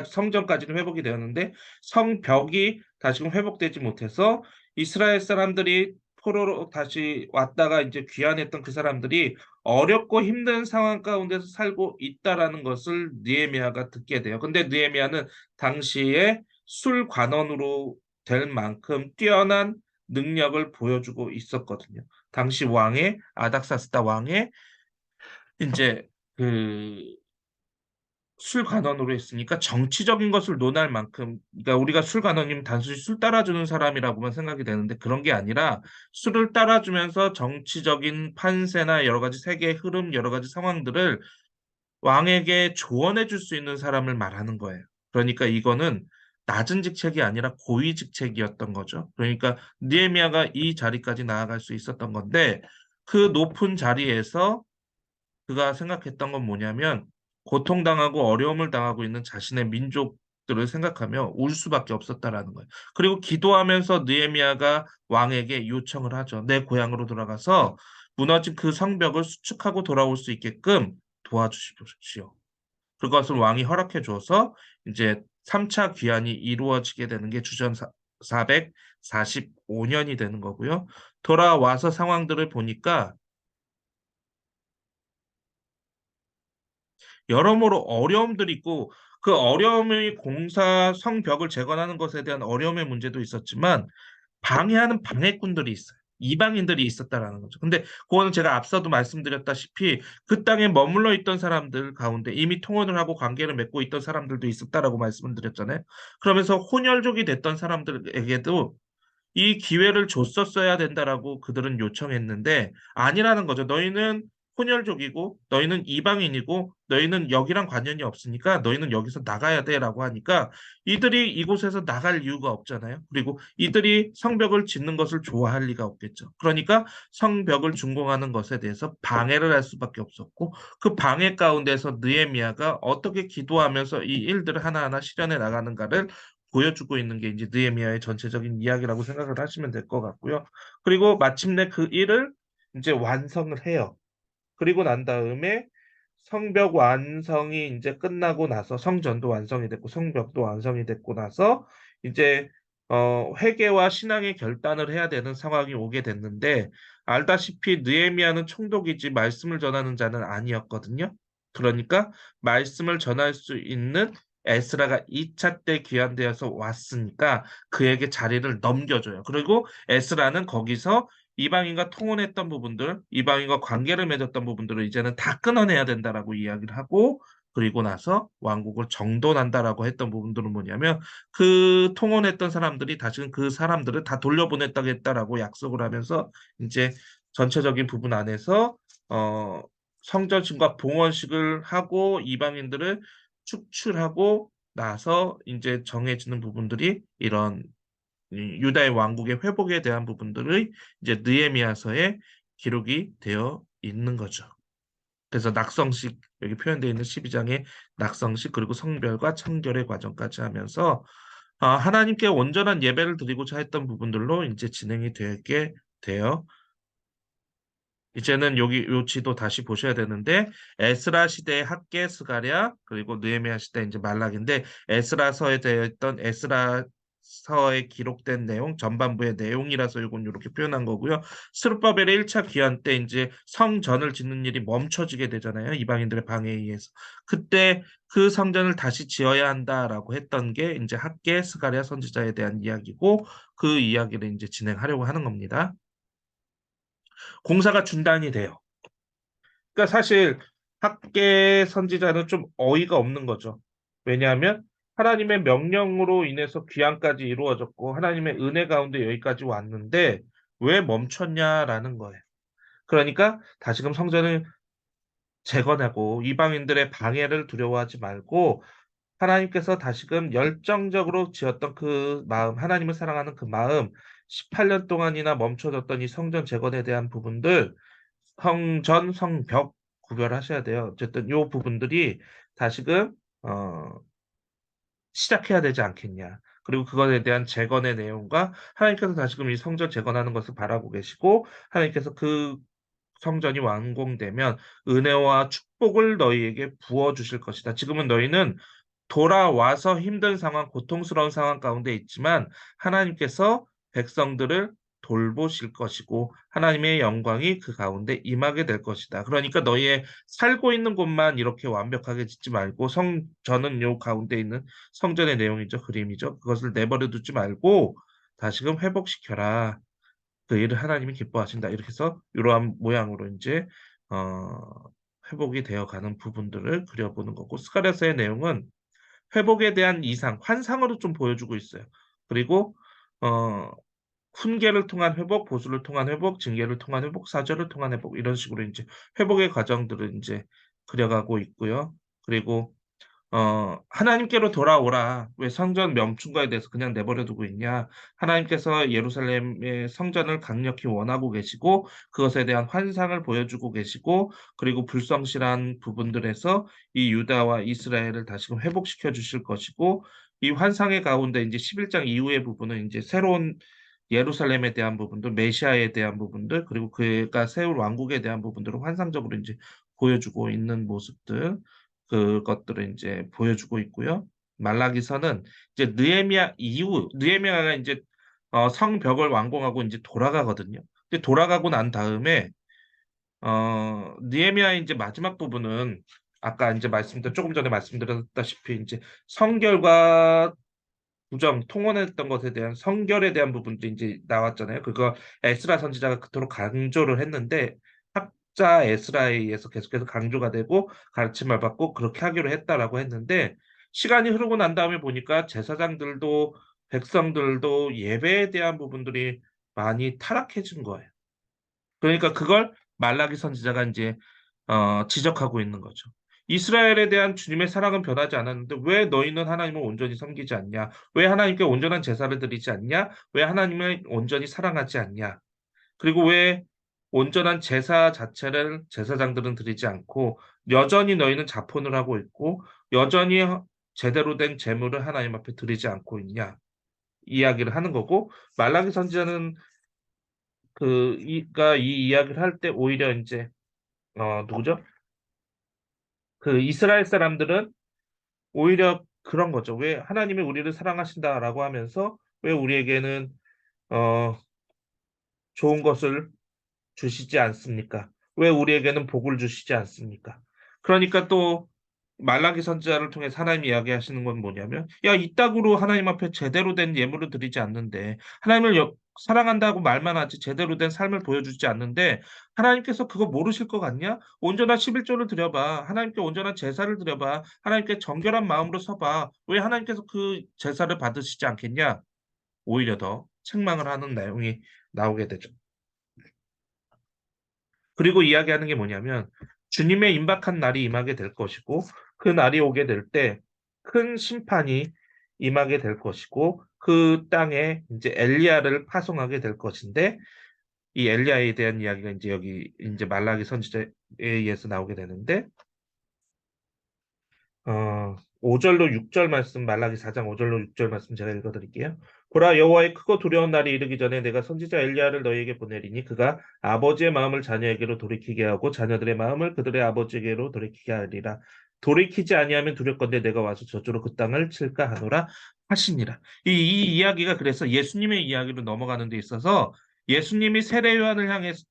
성전까지는 회복이 되었는데 성벽이 다시금 회복되지 못해서 이스라엘 사람들이 포로로 다시 왔다가 이제 귀환했던 그 사람들이 어렵고 힘든 상황 가운데서 살고 있다라는 것을 느헤미야가 듣게 돼요. 근데 느헤미야는 당시에 술관원으로 될 만큼 뛰어난 능력을 보여주고 있었거든요. 당시 왕의 아닥사스다 왕의 이제 그 술관원으로 했으니까 정치적인 것을 논할 만큼, 그러니까 우리가 술관원이면 단순히 술 따라주는 사람이라고만 생각이 되는데 그런 게 아니라 술을 따라주면서 정치적인 판세나 여러 가지 세계의 흐름, 여러 가지 상황들을 왕에게 조언해 줄 수 있는 사람을 말하는 거예요. 그러니까 이거는 낮은 직책이 아니라 고위 직책이었던 거죠. 그러니까 느헤미야가 이 자리까지 나아갈 수 있었던 건데 그 높은 자리에서 그가 생각했던 건 뭐냐면 고통당하고 어려움을 당하고 있는 자신의 민족들을 생각하며 울 수밖에 없었다라는 거예요. 그리고 기도하면서 느헤미야가 왕에게 요청을 하죠. 내 고향으로 돌아가서 무너진 그 성벽을 수축하고 돌아올 수 있게끔 도와주십시오. 그것을 왕이 허락해 줘서 이제 3차 귀환이 이루어지게 되는 게 주전 445년이 되는 거고요. 돌아와서 상황들을 보니까 여러모로 어려움들이 있고 그 어려움의 공사 성벽을 재건하는 것에 대한 어려움의 문제도 있었지만 방해하는 방해꾼들이 있어요. 이방인들이 있었다라는 거죠. 근데 그거는 제가 앞서도 말씀드렸다시피 그 땅에 머물러 있던 사람들 가운데 이미 통혼을 하고 관계를 맺고 있던 사람들도 있었다라고 말씀을 드렸잖아요. 그러면서 혼혈족이 됐던 사람들에게도 이 기회를 줬었어야 된다라고 그들은 요청했는데 아니라는 거죠. 너희는 혼혈족이고 너희는 이방인이고 너희는 여기랑 관련이 없으니까 너희는 여기서 나가야 돼라고 하니까 이들이 이곳에서 나갈 이유가 없잖아요. 그리고 이들이 성벽을 짓는 것을 좋아할 리가 없겠죠. 그러니까 성벽을 준공하는 것에 대해서 방해를 할 수밖에 없었고 그 방해 가운데서 느헤미야가 어떻게 기도하면서 이 일들을 하나하나 실현해 나가는가를 보여주고 있는 게 이제 느헤미야의 전체적인 이야기라고 생각을 하시면 될 것 같고요. 그리고 마침내 그 일을 이제 완성을 해요. 그리고 난 다음에 성벽 완성이 이제 끝나고 나서 성전도 완성이 됐고 성벽도 완성이 됐고 나서 이제 회개와 신앙의 결단을 해야 되는 상황이 오게 됐는데 알다시피 느헤미야는 총독이지 말씀을 전하는 자는 아니었거든요. 그러니까 말씀을 전할 수 있는 에스라가 2차 때 귀환되어서 왔으니까 그에게 자리를 넘겨줘요. 그리고 에스라는 거기서 이방인과 통혼했던 부분들, 이방인과 관계를 맺었던 부분들을 이제는 다 끊어내야 된다라고 이야기를 하고, 그리고 나서 왕국을 정돈한다라고 했던 부분들은 뭐냐면, 그 통혼했던 사람들이 다시금 그 사람들을 다 돌려보냈다겠다라고 약속을 하면서, 이제 전체적인 부분 안에서, 성전신과 봉헌식을 하고, 이방인들을 축출하고 나서 이제 정해지는 부분들이 이런 이 유다의 왕국의 회복에 대한 부분들의 이제 느헤미야서에 기록이 되어 있는 거죠. 그래서 낙성식 여기 표현되어 있는 12장의 낙성식 그리고 성별과 청결의 과정까지 하면서 하나님께 온전한 예배를 드리고자 했던 부분들로 이제 진행이 되게 되어 이제는 여기 요 지도 다시 보셔야 되는데 에스라 시대의 학계 스가랴 그리고 느헤미야 시대 이제 말락인데 에스라서에 되어 있던 에스라서에 기록된 내용 전반부의 내용이라서 이건 이렇게 표현한 거고요. 스룹바벨의 1차 귀환 때 이제 성전을 짓는 일이 멈춰지게 되잖아요. 이방인들의 방해에 의해서. 그때 그 성전을 다시 지어야 한다라고 했던 게 이제 학계 스가랴 선지자에 대한 이야기고 그 이야기를 이제 진행하려고 하는 겁니다. 공사가 중단이 돼요. 그러니까 사실 학계 선지자는 좀 어이가 없는 거죠. 왜냐하면 하나님의 명령으로 인해서 귀환까지 이루어졌고 하나님의 은혜 가운데 여기까지 왔는데 왜 멈췄냐라는 거예요. 그러니까 다시금 성전을 재건하고 이방인들의 방해를 두려워하지 말고 하나님께서 다시금 열정적으로 지었던 그 마음, 하나님을 사랑하는 그 마음, 18년 동안이나 멈춰졌던 이 성전 재건에 대한 부분들, 성전, 성벽 구별하셔야 돼요. 어쨌든 이 부분들이 다시금 어, 시작해야 되지 않겠냐. 그리고 그것에 대한 재건의 내용과 하나님께서 다시금 이 성전 재건하는 것을 바라고 계시고 하나님께서 그 성전이 완공되면 은혜와 축복을 너희에게 부어 주실 것이다. 지금은 너희는 돌아와서 힘든 상황, 고통스러운 상황 가운데 있지만 하나님께서 백성들을 돌보실 것이고 하나님의 영광이 그 가운데 임하게 될 것이다. 그러니까 너희의 살고 있는 곳만 이렇게 완벽하게 짓지 말고 저는 요 가운데 있는 성전의 내용이죠. 그림이죠. 그것을 내버려 두지 말고 다시금 회복시켜라. 그 일을 하나님이 기뻐하신다. 이렇게 해서 이러한 모양으로 이제 어, 회복이 되어가는 부분들을 그려보는 거고 스가랴서의 내용은 회복에 대한 이상, 환상으로 좀 보여주고 있어요. 그리고 어, 훈계를 통한 회복, 보수를 통한 회복, 징계를 통한 회복, 사절을 통한 회복 이런 식으로 이제 회복의 과정들을 이제 그려가고 있고요. 그리고 하나님께로 돌아오라. 왜 성전 명충과에 대해서 그냥 내버려 두고 있냐? 하나님께서 예루살렘의 성전을 강력히 원하고 계시고, 그것에 대한 환상을 보여주고 계시고, 그리고 불성실한 부분들에서 이 유다와 이스라엘을 다시금 회복시켜 주실 것이고, 이 환상의 가운데 이제 11장 이후의 부분은 이제 새로운 예루살렘에 대한 부분들, 메시아에 대한 부분들, 그리고 그가 세울 왕국에 대한 부분들을 환상적으로 이제 보여주고 있는 모습들, 그것들을 이제 보여주고 있고요. 말라기서는 이제 느헤미야 이후 느헤미야가 이제 성벽을 완공하고 이제 돌아가거든요. 근데 돌아가고 난 다음에 느헤미야의 이제 마지막 부분은 아까 이제 조금 전에 말씀드렸다시피 이제 성결과 부정, 통혼했던 것에 대한 성결에 대한 부분도 이제 나왔잖아요. 그거 에스라 선지자가 그토록 강조를 했는데 학자 에스라에 의해서 계속해서 강조가 되고 가르침을 받고 그렇게 하기로 했다라고 했는데 시간이 흐르고 난 다음에 보니까 제사장들도 백성들도 예배에 대한 부분들이 많이 타락해진 거예요. 그러니까 그걸 말라기 선지자가 이제 지적하고 있는 거죠. 이스라엘에 대한 주님의 사랑은 변하지 않았는데 왜 너희는 하나님을 온전히 섬기지 않냐? 왜 하나님께 온전한 제사를 드리지 않냐? 왜 하나님을 온전히 사랑하지 않냐? 그리고 왜 온전한 제사 자체를 제사장들은 드리지 않고 여전히 너희는 자폰을 하고 있고 여전히 제대로 된 제물을 하나님 앞에 드리지 않고 있냐? 이야기를 하는 거고 말라기 선지자는 그가 이 이야기를 할 때 오히려 이제 누구죠? 그 이스라엘 사람들은 오히려 그런 거죠. 왜 하나님이 우리를 사랑하신다라고 하면서 왜 우리에게는 어, 좋은 것을 주시지 않습니까? 왜 우리에게는 복을 주시지 않습니까? 그러니까 또 말라기 선지자를 통해서 하나님이 이야기하시는 건 뭐냐면, 야, 이따구로 하나님 앞에 제대로 된 예물을 드리지 않는데, 하나님을 사랑한다고 말만 하지 제대로 된 삶을 보여주지 않는데, 하나님께서 그거 모르실 것 같냐? 온전한 11조를 드려봐. 하나님께 온전한 제사를 드려봐. 하나님께 정결한 마음으로 서봐. 왜 하나님께서 그 제사를 받으시지 않겠냐? 오히려 더 책망을 하는 내용이 나오게 되죠. 그리고 이야기하는 게 뭐냐면 주님의 임박한 날이 임하게 될 것이고 그 날이 오게 될 때 큰 심판이 임하게 될 것이고 그 땅에 이제 엘리야를 파송하게 될 것인데 이 엘리야에 대한 이야기가 이제 여기 이제 말라기 선지자에 의해서 나오게 되는데 5절로 6절 말씀, 말라기 4장 5절로 6절 말씀 제가 읽어드릴게요. 보라, 여호와의 크고 두려운 날이 이르기 전에 내가 선지자 엘리야를 너희에게 보내리니 그가 아버지의 마음을 자녀에게로 돌이키게 하고 자녀들의 마음을 그들의 아버지에게로 돌이키게 하리라. 돌이키지 아니하면 두렵건대 내가 와서 저주로 그 땅을 칠까 하노라 하시니라. 이 이야기가 그래서 예수님의 이야기로 넘어가는 데 있어서 예수님이 세례 요한을 향해서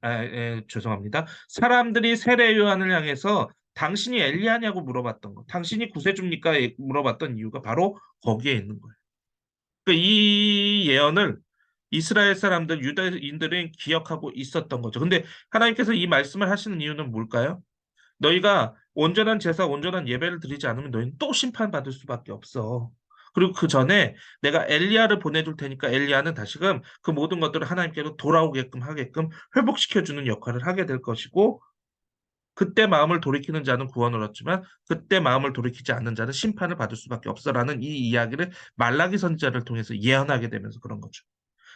죄송합니다. 사람들이 세례 요한을 향해서 당신이 엘리야냐고 물어봤던 거, 당신이 구세주입니까? 물어봤던 이유가 바로 거기에 있는 거예요. 그러니까 이 예언을 이스라엘 사람들, 유다인들은 기억하고 있었던 거죠. 근데 하나님께서 이 말씀을 하시는 이유는 뭘까요? 너희가 온전한 제사, 온전한 예배를 드리지 않으면 너희는 또 심판받을 수밖에 없어. 그리고 그 전에 내가 엘리야를 보내줄 테니까 엘리야는 다시금 그 모든 것들을 하나님께로 돌아오게끔 하게끔 회복시켜주는 역할을 하게 될 것이고 그때 마음을 돌이키는 자는 구원을 얻지만 그때 마음을 돌이키지 않는 자는 심판을 받을 수밖에 없어라는 이 이야기를 말라기 선지자를 통해서 예언하게 되면서 그런 거죠.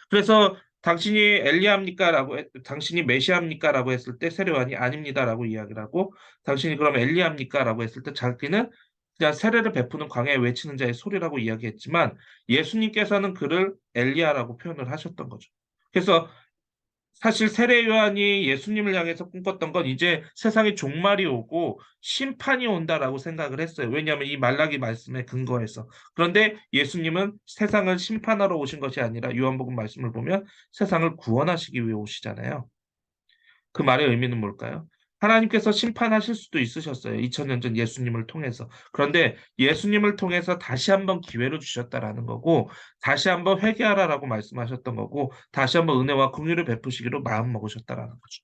그래서 당신이 엘리야입니까라고 당신이 메시아입니까라고 했을 때 세례요한이 아닙니다라고 이야기를 하고 당신이 그럼 엘리야입니까라고 했을 때 자기는 그냥 세례를 베푸는 광야에 외치는 자의 소리라고 이야기했지만 예수님께서는 그를 엘리야라고 표현을 하셨던 거죠. 그래서 사실 세례 요한이 예수님을 향해서 꿈꿨던 건 이제 세상에 종말이 오고 심판이 온다라고 생각을 했어요. 왜냐하면 이 말라기 말씀에 근거해서. 그런데 예수님은 세상을 심판하러 오신 것이 아니라 요한복음 말씀을 보면 세상을 구원하시기 위해 오시잖아요. 그 말의 의미는 뭘까요? 하나님께서 심판하실 수도 있으셨어요. 2000년 전 예수님을 통해서. 그런데 예수님을 통해서 다시 한번 기회를 주셨다라는 거고, 다시 한번 회개하라라고 말씀하셨던 거고, 다시 한번 은혜와 긍휼을 베푸시기로 마음 먹으셨다라는 거죠.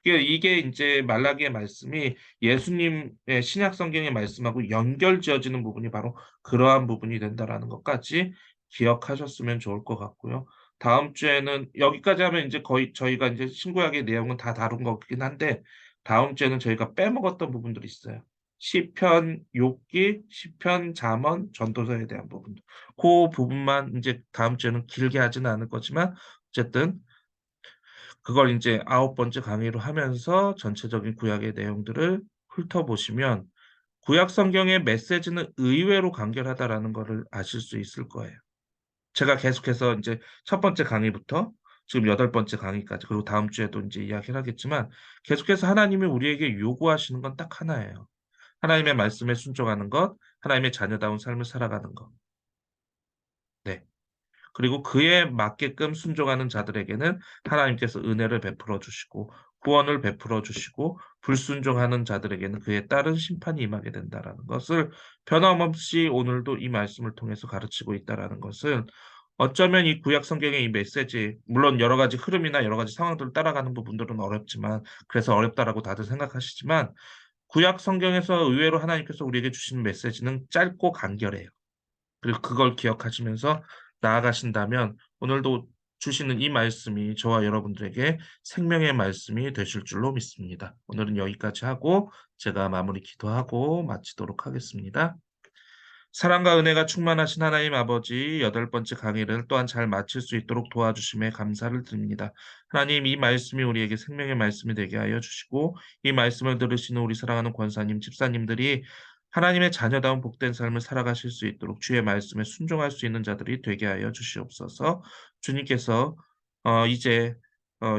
이게 인제 말라기의 말씀이 예수님의 신약 성경의 말씀하고 연결지어지는 부분이 바로 그러한 부분이 된다라는 것까지 기억하셨으면 좋을 것 같고요. 다음 주에는 여기까지 하면 인제 거의 저희가 인제 신구약의 내용은 다 다룬 거긴 한데 다음 주에는 저희가 빼먹었던 부분들이 있어요. 시편, 욥기, 시편, 잠언, 전도서에 대한 부분들. 고 부분만 인제 다음 주에는 길게 하지는 않을 거지만 어쨌든 그걸 인제 아홉 번째 강의로 하면서 전체적인 구약의 내용들을 훑어보시면 '구약 성경의 메시지는 의외로 간결하다.'라는 거를 아실 수 있을 거예요. 제가 계속해서 인제 첫 번째 강의부터 지금 여덟 번째 강의까지 그리고 다음 주에도 인제 이야기를 하겠지만 계속해서 하나님이 우리에게 요구하시는 건 딱 하나예요. 하나님의 말씀에 순종하는 것, 하나님의 자녀다운 삶을 살아가는 것. 네. 그리고 그에 맞게끔 순종하는 자들에게는 하나님께서 은혜를 베풀어 주시고 구원을 베풀어 주시고 불순종하는 자들에게는 그에 따른 심판이 임하게 된다라는 것을 변함없이 오늘도 이 말씀을 통해서 가르치고 있다라는 것은 어쩌면 이 구약 성경의 이 메시지 물론 여러 가지 흐름이나 여러 가지 상황들을 따라가는 부분들은 어렵지만 그래서 어렵다라고 다들 생각하시지만 구약 성경에서 의외로 하나님께서 우리에게 주시는 메시지는 짧고 간결해요. 그리고 그걸 기억하시면서 나아가신다면 오늘도 주시는 이 말씀이 저와 여러분들에게 생명의 말씀이 되실 줄로 믿습니다. 오늘은 여기까지 하고 제가 마무리 기도하고 마치도록 하겠습니다. 사랑과 은혜가 충만하신 하나님 아버지 여덟 번째 강의를 또한 잘 마칠 수 있도록 도와주심에 감사를 드립니다. 하나님 이 말씀이 우리에게 생명의 말씀이 되게 하여 주시고 이 말씀을 들으시는 우리 사랑하는 권사님, 집사님들이 하나님의 자녀다운 복된 삶을 살아가실 수 있도록 주의 말씀에 순종할 수 있는 자들이 되게 하여 주시옵소서. 주님께서 이제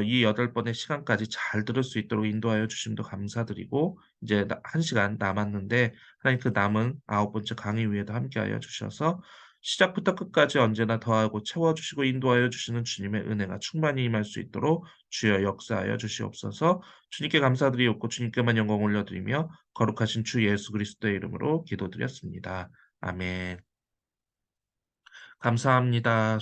이 여덟 번의 시간까지 잘 들을 수 있도록 인도하여 주심도 감사드리고 이제 한 시간 남았는데 하나님 그 남은 아홉 번째 강의 위에도 함께하여 주셔서 시작부터 끝까지 언제나 더하고 채워 주시고 인도하여 주시는 주님의 은혜가 충만히 임할 수 있도록 주여 역사하여 주시옵소서. 주님께 감사드리옵고 주님께만 영광 올려드리며 거룩하신 주 예수 그리스도의 이름으로 기도드렸습니다. 아멘. 감사합니다.